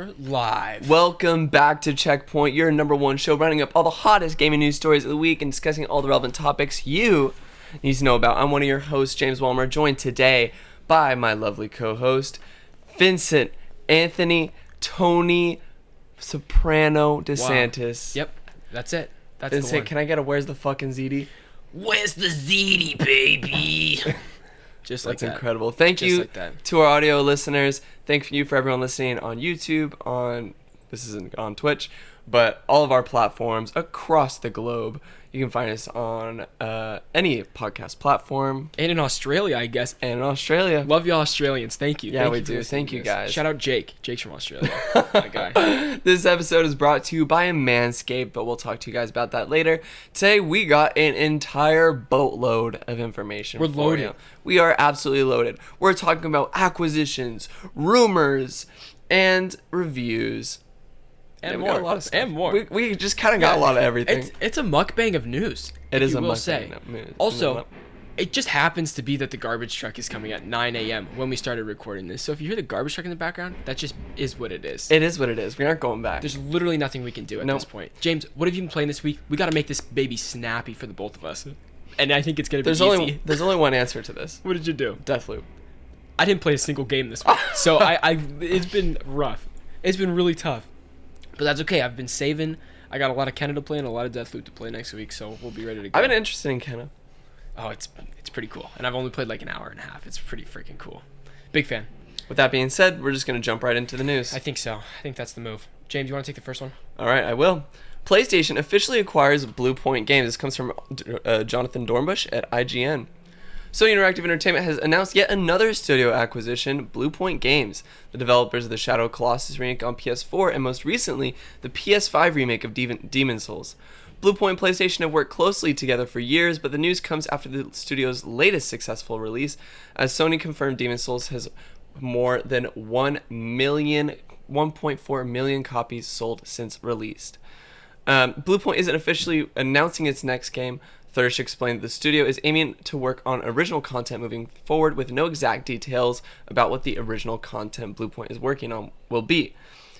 are live. Welcome back to Checkpoint, your number one show rounding up all the hottest gaming news stories of the week and discussing all the relevant topics you need to know about. I'm one of your hosts, James Walmer, joined today by my lovely co-host, Vincent Anthony Tony Soprano DeSantis. Wow. Yep, that's it. That's Vincent, the one. can I get a where's the fucking ZD? Where's the ZD, baby? Just like That's that. incredible. Thank Just you like that. to our audio listeners. Thank you for everyone listening on YouTube, this isn't on Twitch, but all of our platforms across the globe. You can find us on any podcast platform. And in Australia, I guess. And in Australia. Love you Australians. Thank you. Yeah, Thank we you for do. listening Thank to you, this. guys. Shout out Jake. Jake's from Australia. That guy. This episode is brought to you by Manscaped, but we'll talk to you guys about that later. Today, we got an entire boatload of information. We're for loaded. you. We are absolutely loaded. We're talking about acquisitions, rumors, and reviews. And Yeah, we more. got a lot of stuff. And more. We just kind of got a lot of everything. It's a mukbang of news. It is a will mukbang say. of news. Also, it just happens to be that the garbage truck is coming at 9 a.m. when we started recording this. So if you hear the garbage truck in the background, that just is what it is. It is what it is. We aren't going back. There's literally nothing we can do at this point. James, what have you been playing this week? We got to make this baby snappy for the both of us. And I think it's going to be easy. There's only one answer to this. What did you do? Deathloop. I didn't play a single game this week. So it's been rough. It's been really tough. But that's okay. I've been saving. I got a lot of Kenna to play and a lot of Deathloop to play next week, so we'll be ready to go. I've been interested in Kenna. Oh, it's pretty cool. And I've only played like an hour and a half. It's pretty freaking cool. Big fan. With that being said, we're just going to jump right into the news. I think so. I think that's the move. James, you want to take the first one? All right, I will. PlayStation officially acquires Bluepoint Games. This comes from Jonathan Dornbush at IGN. Sony Interactive Entertainment has announced yet another studio acquisition, Bluepoint Games, the developers of the Shadow of Colossus remake on PS4 and most recently, the PS5 remake of Demon's Souls. Bluepoint and PlayStation have worked closely together for years, but the news comes after the studio's latest successful release, as Sony confirmed Demon's Souls has more than 1.4 million copies sold since released. Bluepoint isn't officially announcing its next game. Thursh explained the studio is aiming to work on original content moving forward with no exact details about what the original content Bluepoint is working on will be.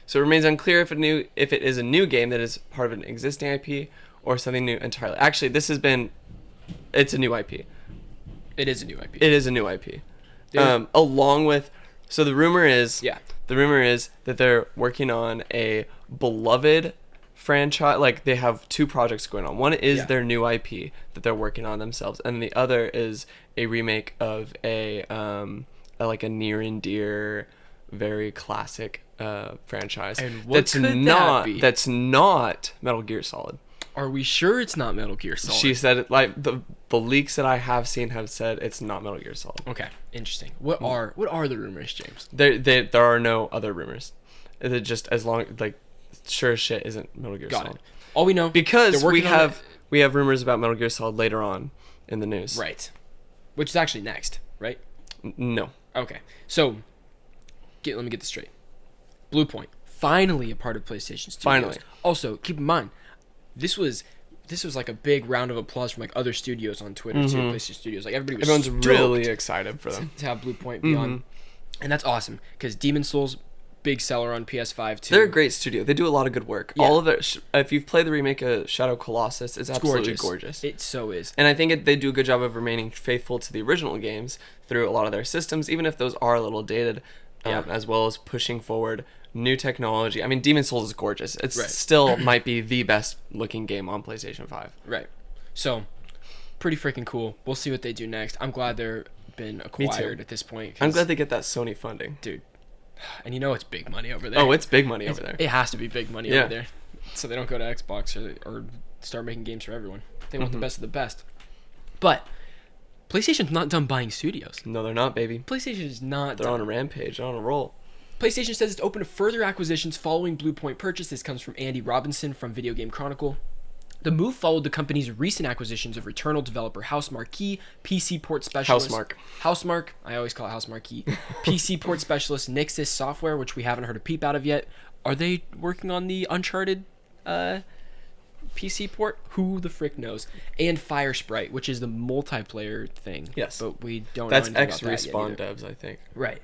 So it remains unclear if it is a new game that is part of an existing IP or something new entirely. Actually, it's a new IP. It is a new IP. It is a new IP. Along with, so the rumor is that they're working on a beloved franchise. Like they have two projects going on. One is their new IP that they're working on themselves, and the other is a remake of a near and dear, very classic franchise. And what could that be? That's not Metal Gear Solid. Are we sure it's not Metal Gear Solid? She said it, like the leaks that I have seen have said it's not Metal Gear Solid. Okay, interesting. What are the rumors, James? There are no other rumors. They're just as long like sure as shit isn't Metal Gear Solid. Got it. All we know because we have rumors about Metal Gear Solid later on in the news. Right. Which is actually next, right? No. Okay. So let me get this straight. Bluepoint, finally a part of PlayStation Studios. Finally. Also, keep in mind, this was like a big round of applause from like other studios on Twitter too, PlayStation Studios. Like everyone's really excited for them to have Bluepoint be on. And that's awesome because Demon's Souls, big seller on PS5 too. They're a great studio. They do a lot of good work. Yeah. All of their if you've played the remake of Shadow of Colossus, it's absolutely gorgeous. It so is. And I think they do a good job of remaining faithful to the original games through a lot of their systems, even if those are a little dated, as well as pushing forward new technology. I mean, Demon's Souls is gorgeous. It's still might be the best looking game on PlayStation 5. Right. So, pretty freaking cool. We'll see what they do next. I'm glad they're been acquired at this point. I'm glad they get that Sony funding. Dude. And you know it's big money over there. Oh, it's big money over there. It has to be big money over there. So they don't go to Xbox or start making games for everyone. They want the best of the best. But PlayStation's not done buying studios. No, they're not, baby. PlayStation is not They're on a rampage. They're on a roll. PlayStation says it's open to further acquisitions following Bluepoint purchase. This comes from Andy Robinson from Video Game Chronicle. The move followed the company's recent acquisitions of Returnal developer Housemarque, PC port specialist Housemarque, I always call it Housemarque, PC port specialist Nixxes Software, which we haven't heard a peep out of yet. Are they working on the Uncharted PC port? Who the frick knows? And Firesprite, which is the multiplayer thing. Yes, but we don't. That's know anything about ex-Respawn devs, I think. Right.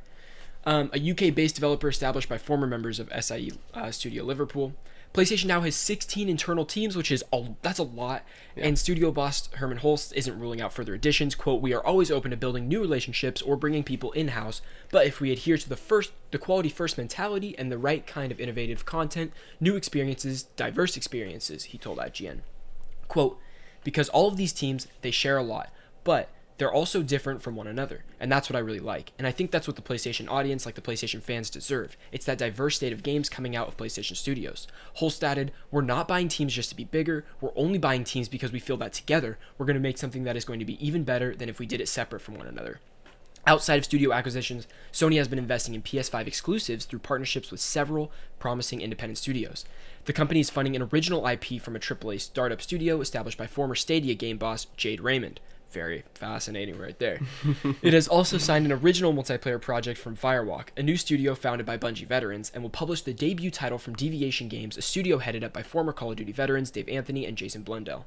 A UK-based developer established by former members of SIE Studio Liverpool. PlayStation now has 16 internal teams, which is that's a lot. Yeah. And studio boss Herman Holst isn't ruling out further additions. Quote, "We are always open to building new relationships or bringing people in-house, but if we adhere to the quality first mentality and the right kind of innovative content, new experiences, diverse experiences," he told IGN. Quote, "Because all of these teams, they share a lot, but they're also different from one another, and that's what I really like. And I think that's what the PlayStation audience, like the PlayStation fans, deserve. It's that diverse state of games coming out of PlayStation Studios." Holst added, "We're not buying teams just to be bigger. We're only buying teams because we feel that together, we're going to make something that is going to be even better than if we did it separate from one another." Outside of studio acquisitions, Sony has been investing in PS5 exclusives through partnerships with several promising independent studios. The company is funding an original IP from a AAA startup studio established by former Stadia game boss Jade Raymond. Very fascinating right there. It has also signed an original multiplayer project from Firewalk, a new studio founded by Bungie veterans, and will publish the debut title from Deviation Games, a studio headed up by former Call of Duty veterans Dave Anthony and Jason Blundell.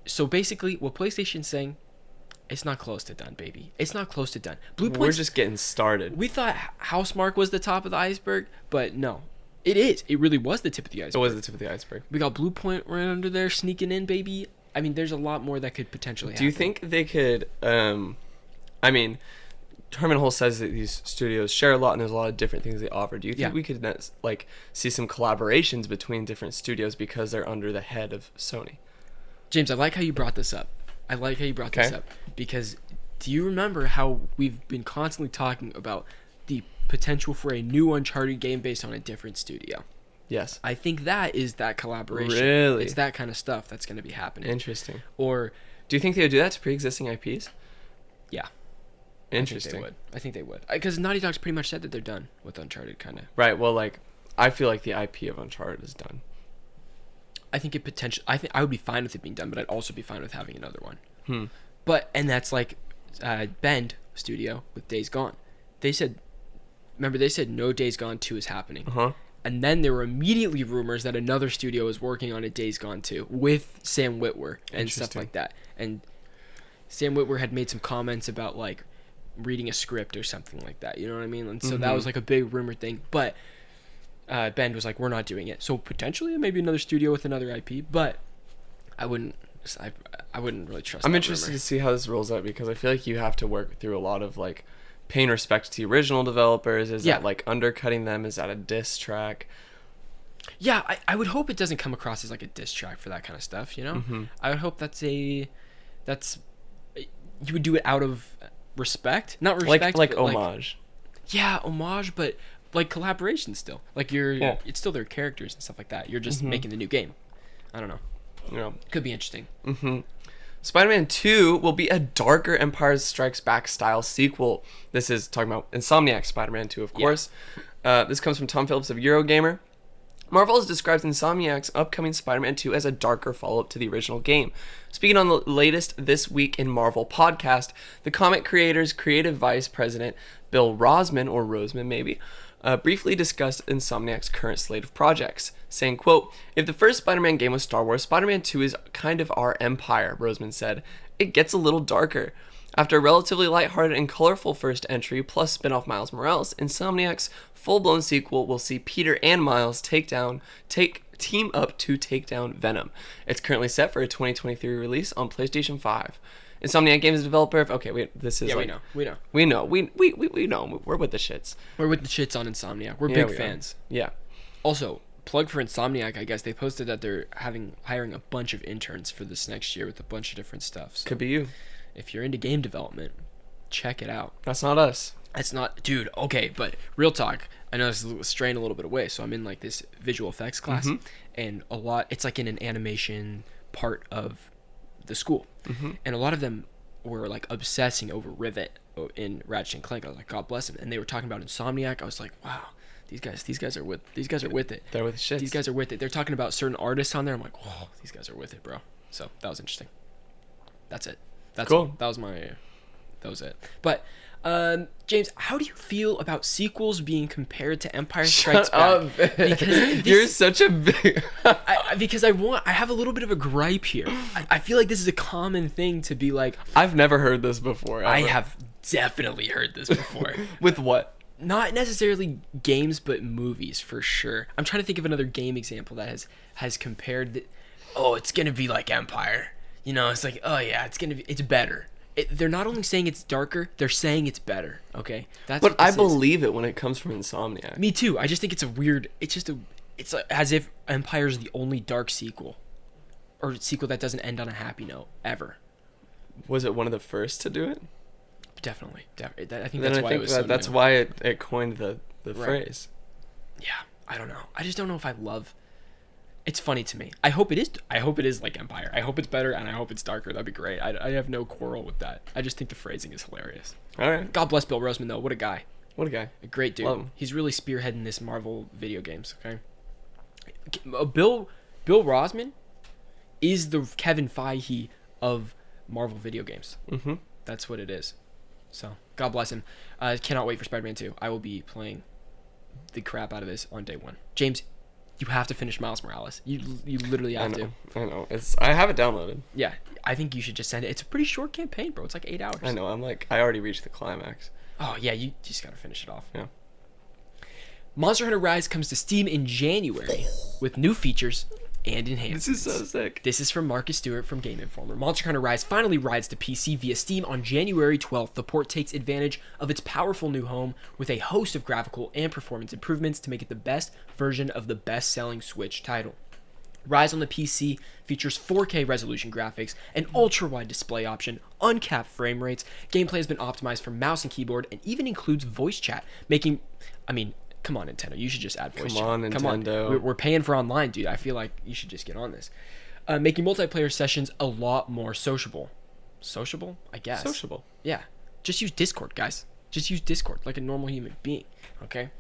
So basically, what PlayStation's saying, it's not close to done, baby. It's not close to done. We're just getting started. We thought Housemarque was the top of the iceberg, but no. It is. It really was the tip of the iceberg. It was the tip of the iceberg. We got Bluepoint right under there sneaking in, baby. I mean, there's a lot more that could potentially happen. Do you think they could, I mean, Herman Holst says that these studios share a lot and there's a lot of different things they offer. Do you think we could, like, see some collaborations between different studios because they're under the head of Sony? James, I like how you brought this up. Because do you remember how we've been constantly talking about the potential for a new Uncharted game based on a different studio? Yes. I think that is that collaboration. Really? It's that kind of stuff that's going to be happening. Interesting. Or do you think they would do that to pre-existing IPs? Yeah. Interesting. I think they would. Because Naughty Dog's pretty much said that they're done with Uncharted, kind of. Right. Well, like, I feel like the IP of Uncharted is done. I think I would be fine with it being done, but I'd also be fine with having another one. And that's like Bend Studio with Days Gone. They said no Days Gone 2 is happening. Uh-huh. And then there were immediately rumors that another studio was working on a Days Gone 2 with Sam Witwer and stuff like that. And Sam Witwer had made some comments about, like, reading a script or something like that. You know what I mean? And so that was, like, a big rumor thing. But Bend was like, we're not doing it. So potentially maybe another studio with another IP. But I wouldn't really trust I'm that interested rumor. to see how this rolls out because I feel like you have to work through a lot of, like, paying respect to the original developers. Is that like undercutting them? Is that a diss track? Yeah, I would hope it doesn't come across as like a diss track for that kind of stuff, you know? I would hope you would do it out of respect, not respect, like homage. Yeah, homage, but like collaboration still. Like it's still their characters and stuff like that. You're just making the new game. I don't know. Yeah, could be interesting. Spider-Man 2 will be a darker Empire Strikes Back style sequel. This is talking about Insomniac Spider-Man 2, of course. This comes from Tom Phillips of Eurogamer. Marvel has described Insomniac's upcoming Spider-Man 2 as a darker follow-up to the original game. Speaking on the latest This Week in Marvel podcast, the comic creator's creative vice president, Bill Rosman, or Roseman maybe, briefly discussed Insomniac's current slate of projects, saying, quote, "If the first Spider-Man game was Star Wars, Spider-Man 2 is kind of our empire," Roseman said. "It gets a little darker. After a relatively lighthearted and colorful first entry, plus spin-off Miles Morales, Insomniac's full-blown sequel will see Peter and Miles team up to take down Venom. It's currently set for a 2023 release on PlayStation 5. Insomniac Games is a developer of... Okay, wait, this is we know. We know. We know. We're with the shits. We're with the shits on Insomniac. We're big fans. Yeah. Also, plug for Insomniac, I guess. They posted that they're hiring a bunch of interns for this next year with a bunch of different stuff. So could be you. If you're into game development, check it out. That's not us. That's not... Dude, okay, but real talk. I know this is straying a little bit away, so I'm in, like, this visual effects class, and it's, like, in an animation part of the school. And a lot of them were, like, obsessing over Rivet in Ratchet and Clank. I was like, God bless them. And they were talking about Insomniac. I was like, wow, these guys are with it. They're with shit. These guys are with it. They're talking about certain artists on there. I'm like, whoa, these guys are with it, bro. So that was interesting. That's it. That's cool. That was it. But James, how do you feel about sequels being compared to Empire Strikes Back? Because you're such a big... because I have a little bit of a gripe here. I feel like this is a common thing to be like... I've never heard this before. Ever. I have definitely heard this before. With what? Not necessarily games, but movies for sure. I'm trying to think of another game example that has compared. It's gonna be like Empire. You know, it's like, oh yeah, it's better. They're not only saying it's darker, they're saying it's better. Okay, But I believe it when it comes from Insomniac. Me too. I just think it's a weird. It's as if Empire's the only dark sequel, or sequel that doesn't end on a happy note ever. Was it one of the first to do it? Definitely. I think Then that's I why think it was so that's new. why it coined the phrase. Yeah, I don't know. I just don't know if I love. It's funny to me. I hope it is. I hope it is like Empire. I hope it's better, and I hope it's darker. That'd be great. I have no quarrel with that. I just think the phrasing is hilarious. All right. God bless Bill Roseman, though. What a guy. What a guy. A great dude. Love him. He's really spearheading this Marvel video games. Okay. Bill Roseman is the Kevin Feige of Marvel video games. Mm-hmm. That's what it is. So God bless him. Cannot wait for SpiderMan 2. I will be playing the crap out of this on day one. James, you have to finish Miles Morales. You literally have to. I know. I have it downloaded. Yeah, I think you should just send it. It's a pretty short campaign, bro. It's like 8 hours. I know. I already reached the climax. Oh yeah, you just gotta finish it off. Yeah. Monster Hunter Rise comes to Steam in January with new features and enhancements. This is so sick. This is from Marcus Stewart from Game Informer. Monster Hunter Rise finally rides to PC via Steam on January 12th. The port takes advantage of its powerful new home with a host of graphical and performance improvements to make it the best version of the best-selling Switch title. Rise on the PC features 4K resolution graphics, an ultra-wide display option, uncapped frame rates, gameplay has been optimized for mouse and keyboard, and even includes voice chat, come on, Nintendo. You should just add voice chat. Come on, Nintendo. We're paying for online, dude. I feel like you should just get on this. Making multiplayer sessions a lot more sociable. Sociable? I guess. Sociable. Yeah. Just use Discord, guys. Just use Discord like a normal human being, okay?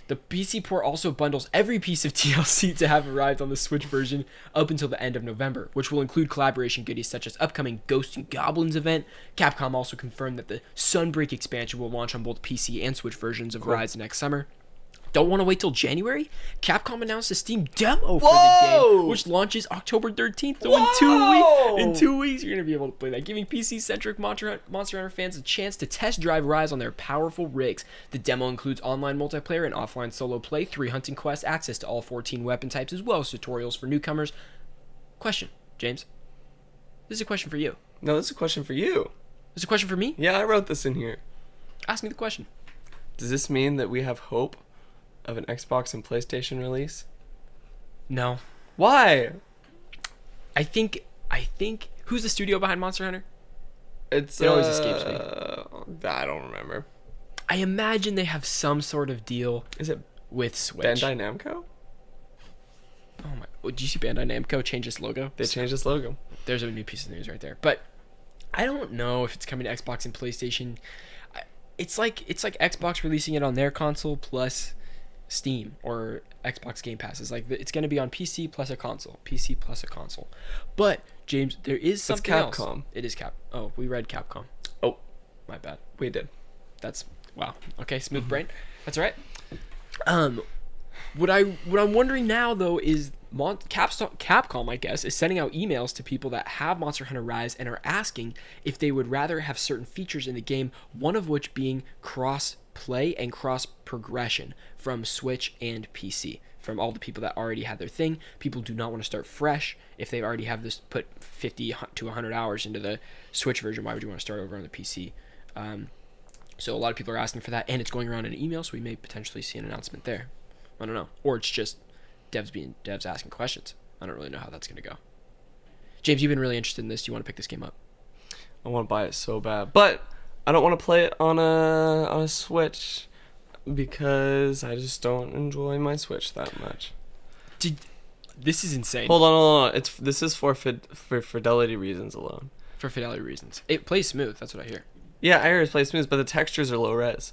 The PC port also bundles every piece of DLC to have arrived on the Switch version up until the end of November, which will include collaboration goodies such as upcoming Ghosts and Goblins event. Capcom also confirmed that the Sunbreak expansion will launch on both PC and Switch versions of Rise next summer. Don't want to wait till January? Capcom announced a Steam demo for the game, which launches October 13th. So in 2 weeks, you're going to be able to play that, giving PC-centric Monster Hunter fans a chance to test drive Rise on their powerful rigs. The demo includes online multiplayer and offline solo play, 3 hunting quests, access to all 14 weapon types, as well as tutorials for newcomers. Question, James. This is a question for you. No, this is a question for you. This is a question for me? Yeah, I wrote this in here. Ask me the question. Does this mean that we have hope of an Xbox and PlayStation release? No. Why? I think who's the studio behind Monster Hunter? It always escapes me. I don't remember. I imagine they have some sort of deal Is it with Switch. Bandai Namco? Oh my! Did you see Bandai Namco change its logo? They changed its logo. There's a new piece of news right there. But I don't know if it's coming to Xbox and PlayStation. It's like Xbox releasing it on their console plus Steam or Xbox Game Pass. It's like it's going to be on PC plus a console. PC plus a console. But James, there is something else. It's Capcom. It is Oh, we read Capcom. Oh, my bad. we did. That's wow. Okay, smooth brain. That's all right. What I'm wondering now though is Capcom, I guess, is sending out emails to people that have Monster Hunter Rise and are asking if they would rather have certain features in the game, one of which being cross play and cross progression from Switch and PC. From all the people that already had their thing, people do not want to start fresh. If they already have this, put 50 to 100 hours into the Switch version, why would you want to start over on the PC? So a lot of people are asking for that, and it's going around in an email, so we may potentially see an announcement there. I don't know. Or it's just devs asking questions. I don't really know how that's going to go. James, you've been really interested in this. Do you want to pick this game up? I want to buy it so bad, but I don't want to play it on a Switch because I just don't enjoy my Switch that much. This is insane. Hold on. This is for fidelity reasons alone. For fidelity reasons. It plays smooth. That's what I hear. Yeah, I hear it plays smooth, but the textures are low res.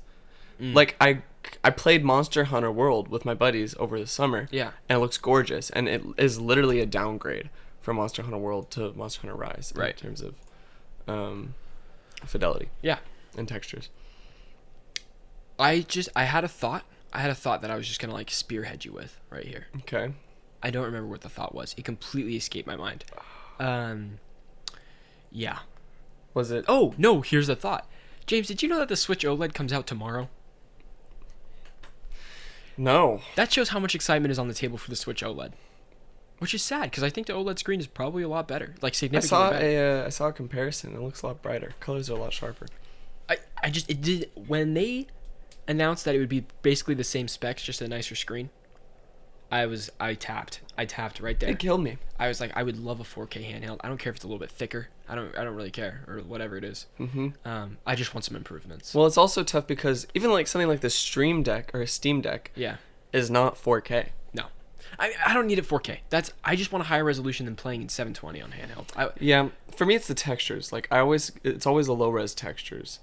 Like I played Monster Hunter World with my buddies over the summer. Yeah. And it looks gorgeous, and it is literally a downgrade from Monster Hunter World to Monster Hunter Rise in terms of fidelity. Yeah. And textures. I had a thought. That I was just gonna like spearhead you with right here. Okay. I don't remember what the thought was. It completely escaped my mind. Yeah. Was it? Oh no! Here's the thought. James, did you know that the Switch OLED comes out tomorrow? No. That shows how much excitement is on the table for the Switch OLED. Which is sad, because I think the OLED screen is probably a lot better. Like, significantly better. I saw a comparison. It looks a lot brighter. Colors are a lot sharper. When they announced that it would be basically the same specs, just a nicer screen, I tapped right there. It killed me. I was like, I would love a 4K handheld. I don't care if it's a little bit thicker. I don't really care, or whatever it is. I just want some improvements. Well, it's also tough because even like something like the Stream Deck or a Steam Deck is not 4K. No. I don't need it 4K. I just want a higher resolution than playing in 720 on handheld. Yeah, for me it's the textures. Like it's always the low res textures.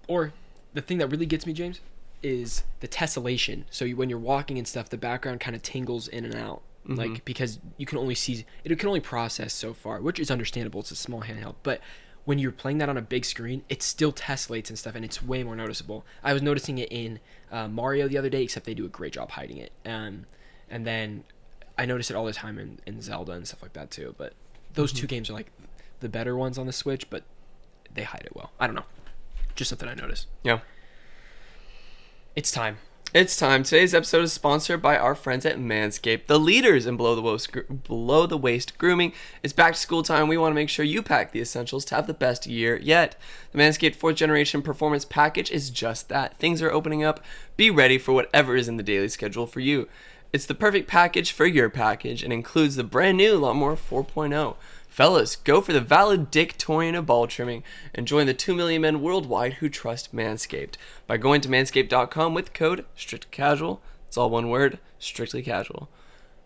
Or the thing that really gets me, James, is the tessellation. So when you're walking and stuff, the background kind of tingles in and out, like because you can only it can only process so far, which is understandable. It's a small handheld, but when you're playing that on a big screen, it still tessellates and stuff, and it's way more noticeable. I was noticing it in Mario the other day, except they do a great job hiding it. And then I notice it all the time in Zelda and stuff like that too. But those two games are like the better ones on the Switch, but they hide it well. I don't know. Just something I noticed. Yeah. It's time. It's time. Today's episode is sponsored by our friends at Manscaped, the leaders in below the waist grooming. It's back to school time. We want to make sure you pack the essentials to have the best year yet. The Manscaped 4th Generation Performance Package is just that. Things are opening up. Be ready for whatever is in the daily schedule for you. It's the perfect package for your package and includes the brand new Lawnmower 4.0. Fellas, go for the valedictorian of ball trimming and join the 2 million men worldwide who trust Manscaped by going to manscaped.com with code StrictlyCasual. It's all one word, Strictly Casual.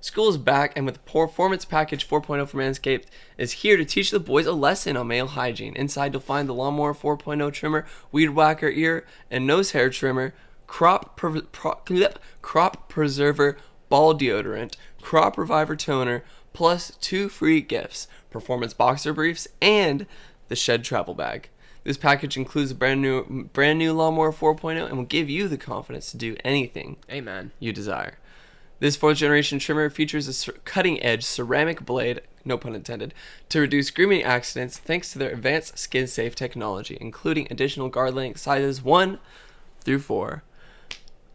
School is back, and with Performance Package 4.0 from Manscaped is here to teach the boys a lesson on male hygiene. Inside you'll find the Lawnmower 4.0 trimmer, Weed Whacker ear and nose hair trimmer, crop preserver ball deodorant, crop reviver toner, plus 2 free gifts, performance boxer briefs, and the Shed travel bag. This package includes a brand new Lawnmower 4.0 and will give you the confidence to do anything you desire. This 4th generation trimmer features a cutting-edge ceramic blade, no pun intended, to reduce grooming accidents thanks to their advanced skin-safe technology, including additional guard length sizes 1 through 4.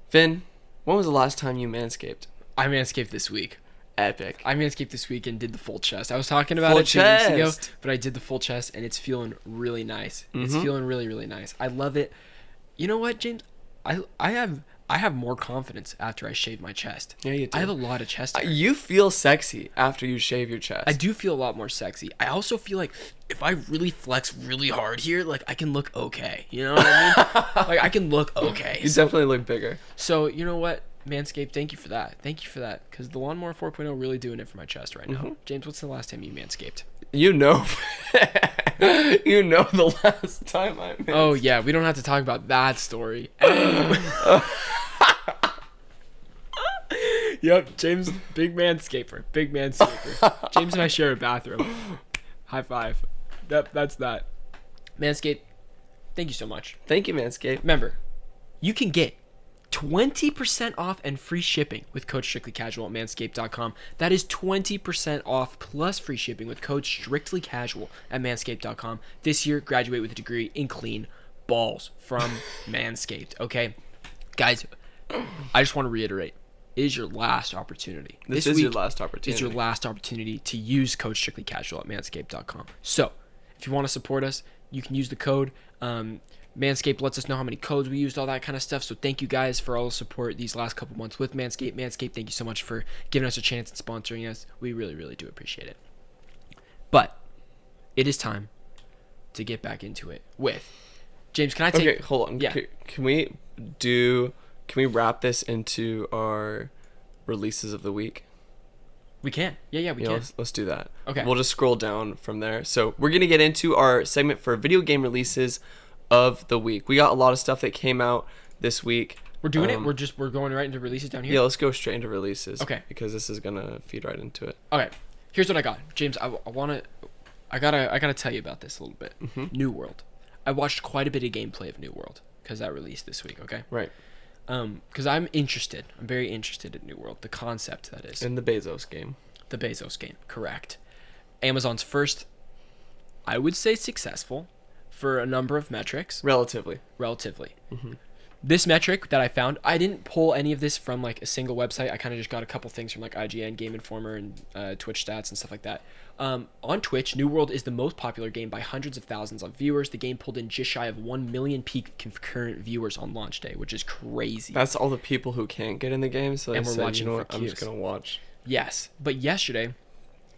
Finn, when was the last time you manscaped? I manscaped this week. Epic. I manscaped this week and did the full chest. I was talking about it 2 weeks ago, but I did the full chest and it's feeling really nice. It's feeling really, really nice. I love it. You know what, James? I have more confidence after I shave my chest. Yeah, you do. I have a lot of chest hair. You feel sexy after you shave your chest. I do feel a lot more sexy. I also feel like if I really flex really hard here, like I can look okay. You know what I mean? Like I can look okay. You definitely look bigger. So you know what? Manscaped, thank you for that. Thank you for that. Because the Lawnmower 4.0 really doing it for my chest right now. James, what's the last time you manscaped? You know the last time I manscaped. Oh, yeah. We don't have to talk about that story. Yep, James, big manscaper. Big manscaper. James and I share a bathroom. High five. Yep, that's that. Manscaped, thank you so much. Thank you, Manscaped. Remember, you can get 20% off and free shipping with code StrictlyCasual at manscaped.com. That is 20% off plus free shipping with code StrictlyCasual at manscaped.com. This year, graduate with a degree in clean balls from Manscaped. Okay? Guys, I just want to reiterate. It is your last opportunity. This is your last opportunity. It's your last opportunity to use code StrictlyCasual at manscaped.com. So, if you want to support us, you can use the code. Manscaped lets us know how many codes we used, all that kind of stuff. So thank you guys for all the support these last couple months with Manscaped. Manscaped, thank you so much for giving us a chance and sponsoring us. We really, really do appreciate it. But it is time to get back into it with James. Can I take? Okay, hold on. Yeah. Can we wrap this into our releases of the week? We can. Yeah, we can. Let's do that. Okay. We'll just scroll down from there. So we're gonna get into our segment for video game releases of the week. We got a lot of stuff that came out this week. We're doing it. We're going right into releases down here. Yeah, let's go straight into releases. Okay. Because this is gonna feed right into it. Okay. Here's what I got, James. I gotta tell you about this a little bit. New World. I watched quite a bit of gameplay of New World because that released this week. Okay. Right. Because I'm interested. I'm very interested in New World. The concept, that is. In the Bezos game. The Bezos game. Correct. Amazon's first, I would say, successful for a number of metrics. Relatively. This metric that I found, I didn't pull any of this from like a single website. I kind of just got a couple things from like IGN, Game Informer, and Twitch stats and stuff like that. On Twitch, New World is the most popular game by hundreds of thousands of viewers. The game pulled in just shy of 1 million peak concurrent viewers on launch day, which is crazy. That's all the people who can't get in the game, so they And we're said, watching you know for what, I'm just queues. going to watch. Yes, but yesterday,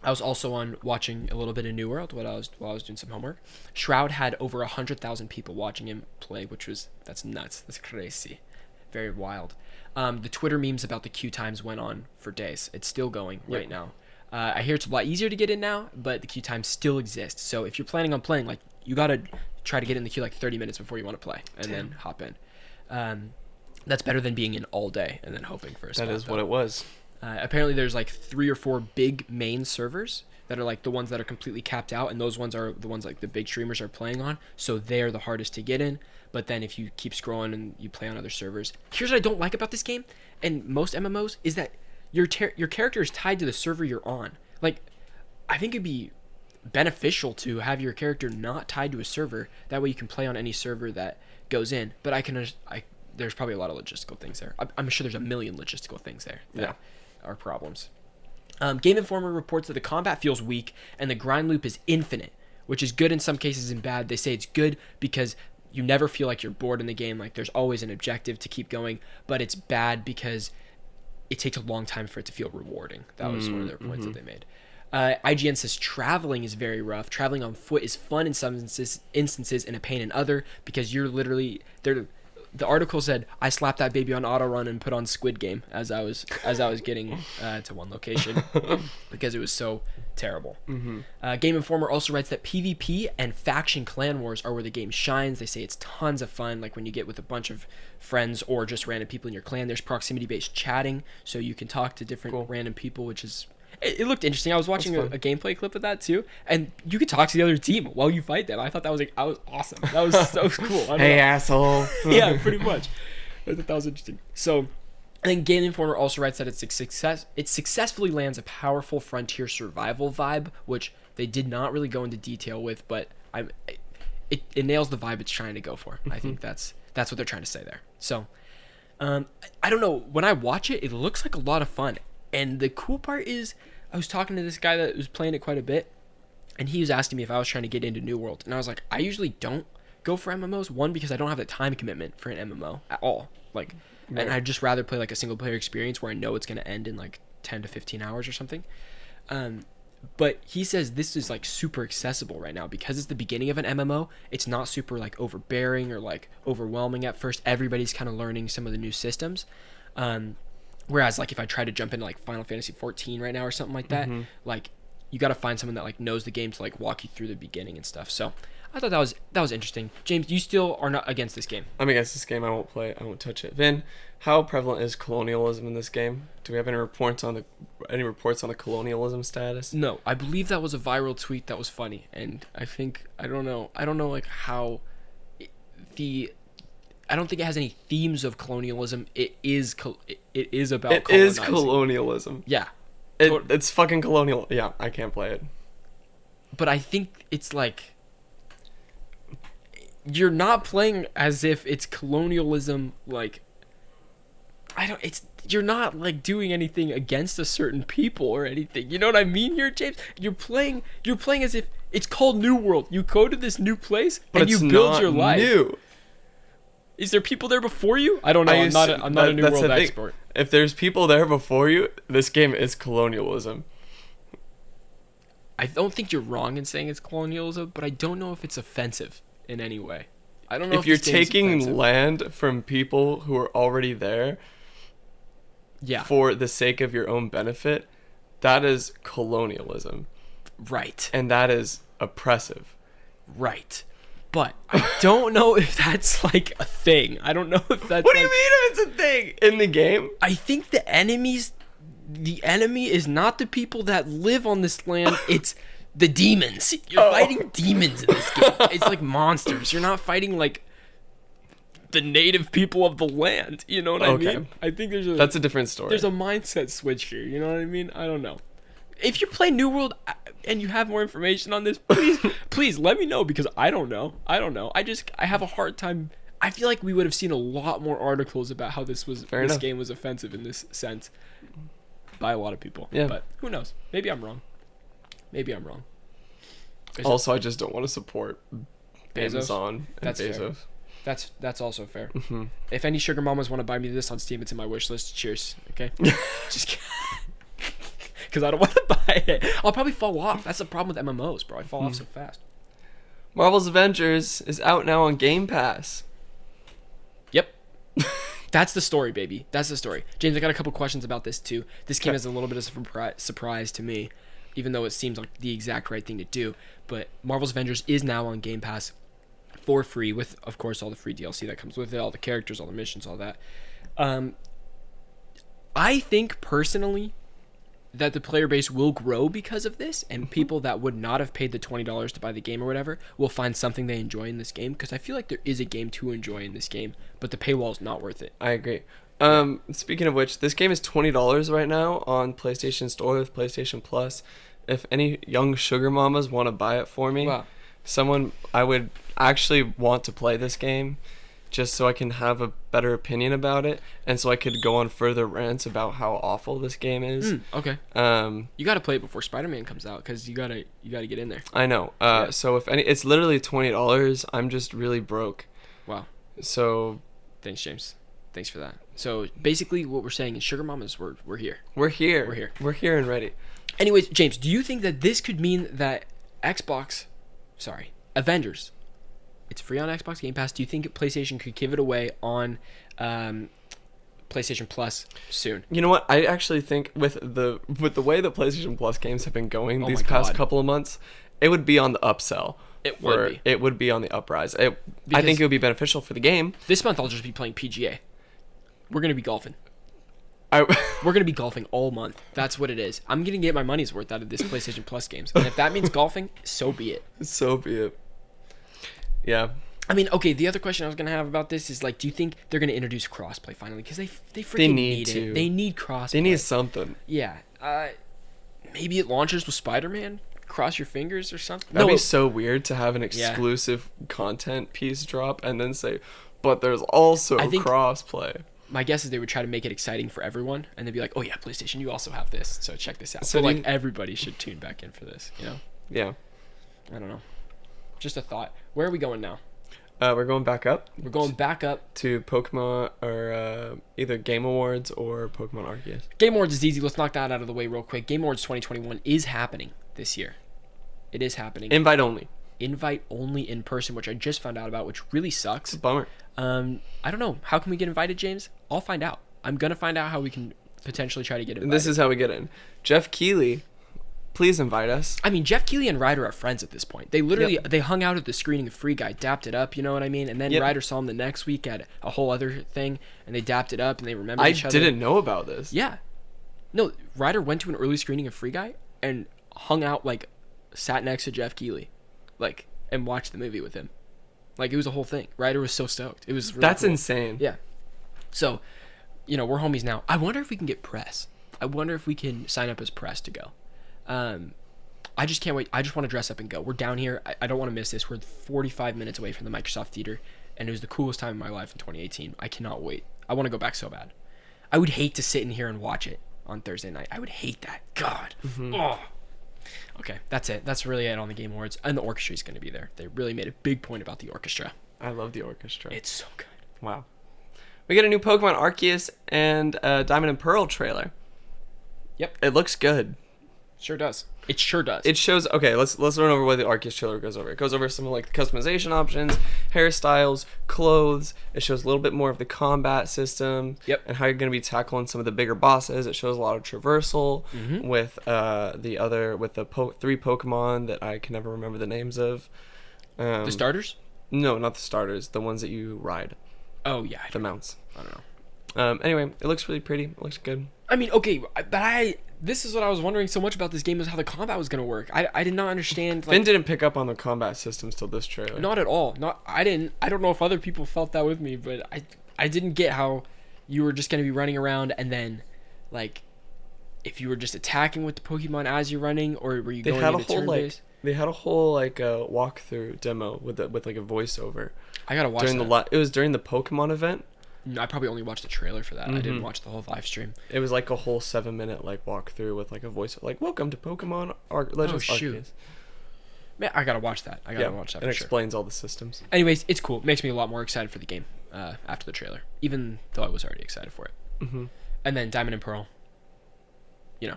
I was also on watching a little bit of New World while I was doing some homework. Shroud had over 100,000 people watching him play, that's nuts. That's crazy. Very wild. The Twitter memes about the queue times went on for days. It's still going right now. I hear it's a lot easier to get in now, but the queue times still exist. So if you're planning on playing, like, you gotta try to get in the queue like 30 minutes before you want to play, and then hop in. That's better than being in all day and then hoping for a spot. That is what it was. Apparently there's like 3 or 4 big main servers that are like the ones that are completely capped out, and those ones are the ones like the big streamers are playing on, so they're the hardest to get in. But then if you keep scrolling and you play on other servers, here's what I don't like about this game and most MMOs is that your character is tied to the server you're on. Like, I think it'd be beneficial to have your character not tied to a server, that way you can play on any server that goes in. But there's probably a lot of logistical things there. I'm sure there's a million logistical things there that are problems. Game Informer reports that the combat feels weak and the grind loop is infinite, which is good in some cases and bad. They say it's good because you never feel like you're bored in the game. Like, there's always an objective to keep going, but it's bad because it takes a long time for it to feel rewarding. That was one of their points that they made. IGN says traveling is very rough. Traveling on foot is fun in some instances and a pain in other, because you're literally there. The article said, I slapped that baby on auto run and put on Squid Game as I was getting to one location because it was so terrible. Game Informer also writes that PvP and faction clan wars are where the game shines. They say it's tons of fun, like when you get with a bunch of friends or just random people in your clan. There's proximity-based chatting, so you can talk to different random people, which is... It looked interesting. I was watching a gameplay clip of that too, and you could talk to the other team while you fight them. I thought that was awesome. That was so cool. Hey, asshole. Yeah, pretty much. I thought that was interesting. So, I think Game Informer also writes that it successfully lands a powerful frontier survival vibe, which they did not really go into detail with, but it nails the vibe it's trying to go for. I think that's what they're trying to say there. So, I don't know. When I watch it, it looks like a lot of fun. And the cool part is, I was talking to this guy that was playing it quite a bit, and he was asking me if I was trying to get into New World. And I was like, I usually don't go for MMOs. One, because I don't have the time commitment for an MMO at all. Like, and I'd just rather play like a single player experience where I know it's going to end in like 10 to 15 hours or something. But he says this is like super accessible right now because it's the beginning of an MMO. It's not super like overbearing or like overwhelming at first. Everybody's kind of learning some of the new systems. Whereas, like, if I try to jump into, like, Final Fantasy 14 right now or something like that, like, you got to find someone that, like, knows the game to, like, walk you through the beginning and stuff. So, I thought that was interesting. James, you still are not against this game? I'm against this game. I won't play it. I won't touch it. Vin, how prevalent is colonialism in this game? Do we have any reports on the colonialism status? No. I believe that was a viral tweet that was funny. And I don't know, like, how I don't think it has any themes of colonialism. It is about colonizing. It is colonialism. Yeah. It's fucking colonial. Yeah, I can't play it. But I think it's like... You're not playing as if it's colonialism, like... You're not, like, doing anything against a certain people or anything. You know what I mean here, James? You're playing as if it's called New World. You go to this new place, and you build your life. New. Is there people there before you? I don't know. I'm not a New World expert. If there's people there before you, this game is colonialism. I don't think you're wrong in saying it's colonialism, but I don't know if it's offensive in any way. I don't know if you're taking land from people who are already there. Yeah. For the sake of your own benefit, that is colonialism. Right. And that is oppressive. Right. But I don't know if that's, like, a thing. I don't know if that's... What do you mean if it's a thing? In the game? I think the enemy is not the people that live on this land. It's the demons. You're fighting demons in this game. It's like monsters. You're not fighting, like, the native people of the land. You know what I mean? I think that's a different story. There's a mindset switch here. You know what I mean? I don't know. if you play New World and you have more information on this, please let me know, because I don't know. I have a hard time. I feel like we would have seen a lot more articles about how this game was offensive in this sense by a lot of people. Yeah. But who knows? Maybe I'm wrong. Also, I just don't want to support Bezos? Amazon and That's Bezos. fair. That's also fair. Mm-hmm. If any sugar mamas want to buy me this on Steam, it's in my wish list. Cheers. Okay. Just because I don't want to buy it. I'll probably fall off. That's the problem with MMOs, bro. I fall off so fast. Marvel's Avengers is out now on Game Pass. Yep. That's the story, baby. That's the story. James, I got a couple questions about this too. This came as a little bit of a surprise to me, even though it seems like the exact right thing to do. But Marvel's Avengers is now on Game Pass for free, with, of course, all the free DLC that comes with it, all the characters, all the missions, all that. I think, personally, that the player base will grow because of this, and people that would not have paid the $20 to buy the game or whatever will find something they enjoy in this game, because I feel like there is a game to enjoy in this game, but the paywall is not worth it. I agree. Speaking of which, this game is $20 right now on PlayStation Store with PlayStation Plus. If any young sugar mamas want to buy it for me, Wow. I would actually want to play this game just so I can have a better opinion about it, and so I could go on further rants about how awful this game is. Okay. You got to play it before SpiderMan comes out, because you gotta get in there. I know. So it's literally $20. I'm just really broke. Wow. So Thanks, James. Thanks for that. So basically, what we're saying is, sugar mamas, we're here. We're here. We're here. We're here and ready. Anyways, James, do you think that this could mean that Avengers, it's free on Xbox Game Pass? Do you think PlayStation could give it away on PlayStation Plus soon? You know what? I actually think with the way the PlayStation Plus games have been going these my past God. couple of months, it would be on the upsell. It would be. It would be on the uprise. I think it would be beneficial for the game. This month, I'll just be playing PGA. We're going to be golfing. I We're going to be golfing all month. That's what it is. I'm going to get my money's worth out of this PlayStation Plus games. And if that means golfing, so be it. So be it. Yeah. I mean, okay, the other question I was going to have about this is, like, do you think they're going to introduce crossplay finally? Because they freaking need it. They need crossplay. They need something. Yeah. Maybe it launches with SpiderMan? Cross your fingers or something? That'd be so weird to have an exclusive content piece drop and then say, but there's also crossplay. My guess is they would try to make it exciting for everyone, and they'd be like, oh yeah, PlayStation, you also have this, so check this out. So So like everybody should tune back in for this, you know? Yeah. I don't know. Just a thought. Where are we going now? We're going back up. We're going back up. To Pokemon, or either Game Awards or Pokemon Arceus. Game Awards is easy. Let's knock that out of the way real quick. Game Awards 2021 is happening this year. It is happening. Invite only. Invite only in person, which I just found out about, which really sucks. It's a bummer. I don't know. How can we get invited, James? I'll find out. I'm going to find out how we can potentially try to get invited. This is how we get in. Jeff Keighley, please invite us. I mean, Jeff Keighley and Ryder are friends at this point. They literally they hung out at the screening of Free Guy, dapped it up, you know what I mean? And then Ryder saw him the next week at a whole other thing, and they dapped it up, and they remembered each other. I didn't know about this. Yeah. No, Ryder went to an early screening of Free Guy and hung out, like, sat next to Jeff Keighley, like, and watched the movie with him. Like, it was a whole thing. Ryder was so stoked. It was really That's cool. insane. Yeah. So, you know, we're homies now. I wonder if we can get press. I wonder if we can sign up as press to go. I just can't wait. I just want to dress up and go. We're down here. I don't want to miss this. We're 45 minutes away from the Microsoft Theater, and it was the coolest time of my life in 2018. I cannot wait. I want to go back so bad. I would hate to sit in here and watch it on Thursday night. I would hate that. God. Oh. Okay, that's it. That's really it on the Game Awards. And the orchestra is going to be there. They really made a big point about the orchestra. I love the orchestra. It's so good. Wow. We got a new Pokemon Arceus and Diamond and Pearl trailer. Yep. It looks good. Sure does. It sure does. It shows. Okay, let's run over what the Arceus trailer goes over. It goes over some of, like, the customization options, hairstyles, clothes. It shows a little bit more of the combat system. Yep. And how you're going to be tackling some of the bigger bosses. It shows a lot of traversal with the three Pokemon that I can never remember the names of. The starters? No, not the starters. The ones that you ride. Oh yeah. The mounts. I don't know. Anyway, it looks really pretty. It looks good. I mean, okay, but this is what I was wondering so much about this game, is how the combat was going to work. I did not understand. Like, Finn didn't pick up on the combat systems till this trailer. Not at all. I didn't. I don't know if other people felt that with me, but I didn't get how you were just going to be running around and then, like, if you were just attacking with the Pokemon as you're running, or were you They going had a into whole turn-based? they had a whole walkthrough demo with like a voiceover I gotta watch during that. it was during the Pokemon event. No, I probably only watched the trailer for that. I didn't watch the whole live stream. It was like a whole 7-minute walkthrough with like a voice like "Welcome to Pokemon Legends shoot. Arceus." Man, I gotta watch that. I gotta watch that and for sure. explains all the systems. Anyways, it's cool. It makes me a lot more excited for the game after the trailer, even though I was already excited for it. Mm-hmm. And then Diamond and Pearl. You know,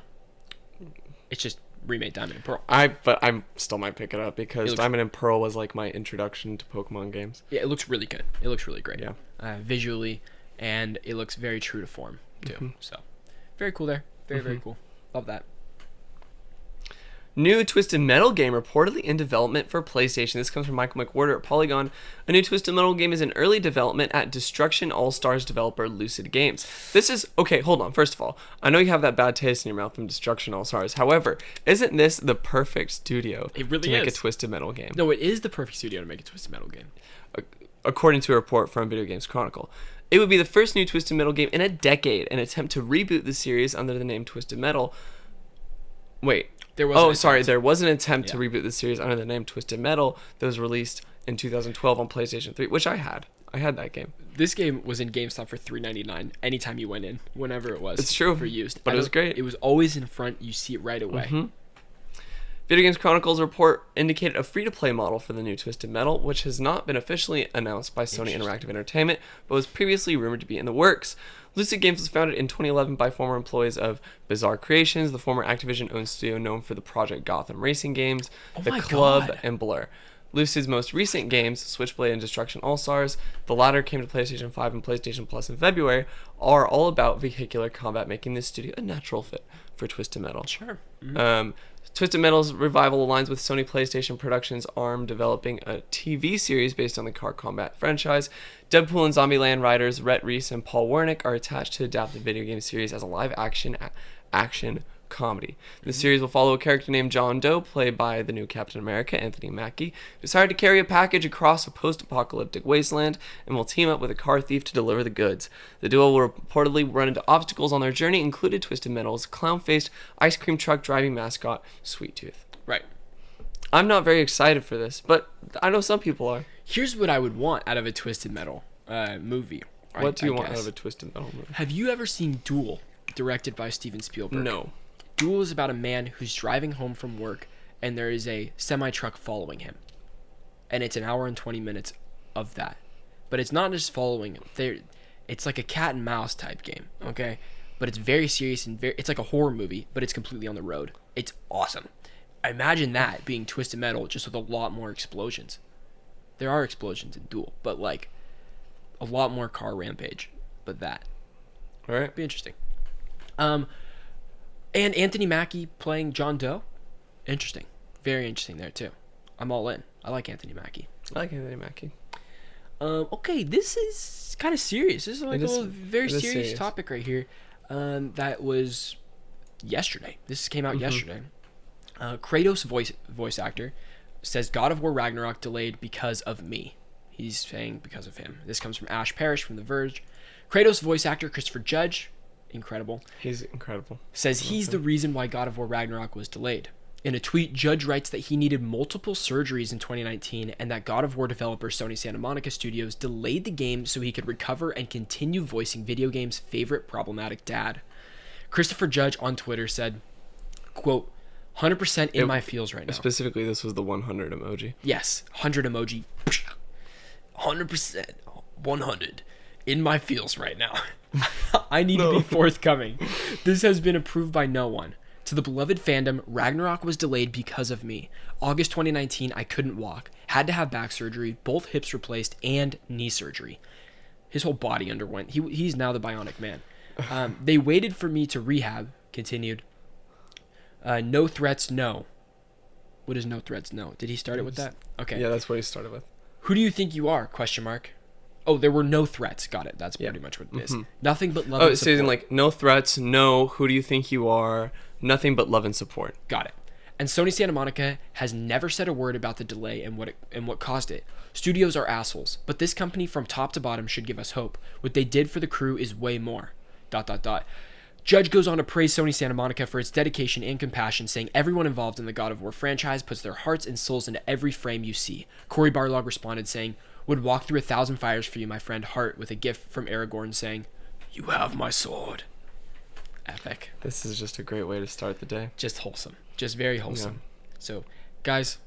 it's just remade Diamond and Pearl. But I still might pick it up because Diamond and Pearl was like my introduction to Pokemon games. Yeah, it looks really good. It looks really great. Yeah. Visually, and it looks very true to form too. Mm-hmm. So, very cool there. Very cool. Love that. New Twisted Metal game reportedly in development for PlayStation. This comes from Michael McWhorter at Polygon. A new Twisted Metal game is in early development at Destruction All-Stars developer Lucid Games. This is... Okay, hold on. First of all, I know you have that bad taste in your mouth from Destruction All-Stars. However, isn't this the perfect studio It really to make a is. Twisted Metal game? No, it is the perfect studio to make a Twisted Metal game. According to a report from Video Games Chronicle. It would be the first new Twisted Metal game in a decade, an attempt to reboot the series under the name Twisted Metal. Wait. There was an attempt to reboot the series under the name Twisted Metal that was released in 2012 on PlayStation 3, which I had. I had that game. This game was in GameStop for $3.99 anytime you went in, whenever it was. It's true. For used. But it was great. It was always in front. You see it right away. Mm-hmm. Video Games Chronicles report indicated a free-to-play model for the new Twisted Metal, which has not been officially announced by Sony Interactive Entertainment, but was previously rumored to be in the works. Lucid Games was founded in 2011 by former employees of Bizarre Creations, the former Activision-owned studio known for the Project Gotham racing games, The Club, and Blur. Lucid's most recent games, Switchblade and Destruction All-Stars, the latter came to PlayStation 5 and PlayStation Plus in February, are all about vehicular combat, making this studio a natural fit for Twisted Metal. Sure. Twisted Metal's revival aligns with Sony PlayStation Productions' arm developing a TV series based on the car combat franchise. Deadpool and Zombieland writers Rhett Reese and Paul Wernick are attached to adapt the video game series as a live-action comedy. The series will follow a character named John Doe, played by the new Captain America, Anthony Mackie, who decided to carry a package across a post-apocalyptic wasteland and will team up with a car thief to deliver the goods. The duo will reportedly run into obstacles on their journey, included Twisted Metal's clown-faced ice cream truck driving mascot, Sweet Tooth. Right. I'm not very excited for this, but I know some people are. Here's what I would want out of a Twisted Metal movie. What do you want out of a Twisted Metal movie? Have you ever seen Duel, directed by Steven Spielberg? No. Duel is about a man who's driving home from work and there is a semi-truck following him. And it's an hour and 20 minutes of that. But it's not just following him. It's like a cat and mouse type game, okay? But it's very serious and it's like a horror movie, but it's completely on the road. It's awesome. Imagine that being Twisted Metal just with a lot more explosions. There are explosions in Duel, but like a lot more car rampage. But that. All right. Be interesting. And Anthony Mackie playing John Doe. Interesting. Very interesting there, too. I'm all in. I like Anthony Mackie. I like Anthony Mackie. Okay, this is kind of serious. This is like a very serious topic right here. That was yesterday. This came out yesterday. Kratos voice actor says God of War Ragnorok delayed because of me. He's saying because of him. This comes from Ash Parrish from The Verge. Kratos voice actor Christopher Judge, incredible. He's incredible. Says he's the reason why God of War Ragnarok was delayed. In a tweet, Judge writes that he needed multiple surgeries in 2019 and that God of War developer Sony Santa Monica Studios delayed the game so he could recover and continue voicing video games' favorite problematic dad. Christopher Judge on Twitter said, quote, 100% in my feels right now. Specifically, this was the 100 emoji. Yes, 100 emoji. 100%, 100 in my feels right now. I need to be forthcoming. This has been approved by no one. To the beloved fandom, Ragnarok was delayed because of me. August 2019, I couldn't walk. Had to have back surgery, both hips replaced, and knee surgery. His whole body underwent. He's now the Bionic Man. They waited for me to rehab, continued. No threats, no. What is no threats, no? Did he start it with that? Okay. Yeah, that's what he started with. Who do you think you are? Question mark. Oh, there were no threats. Got it. That's pretty much what it is. Nothing but love and support. So like, no threats, no, who do you think you are? Nothing but love and support. Got it. And Sony Santa Monica has never said a word about the delay and what caused it. Studios are assholes, but this company from top to bottom should give us hope. What they did for the crew is way more. ... Judge goes on to praise Sony Santa Monica for its dedication and compassion, saying everyone involved in the God of War franchise puts their hearts and souls into every frame you see. Cory Barlog responded, saying, would walk through 1,000 fires for you, my friend, heart, with a gift from Aragorn saying, you have my sword. Epic. This is just a great way to start the day. Just wholesome. Just very wholesome. So, guys,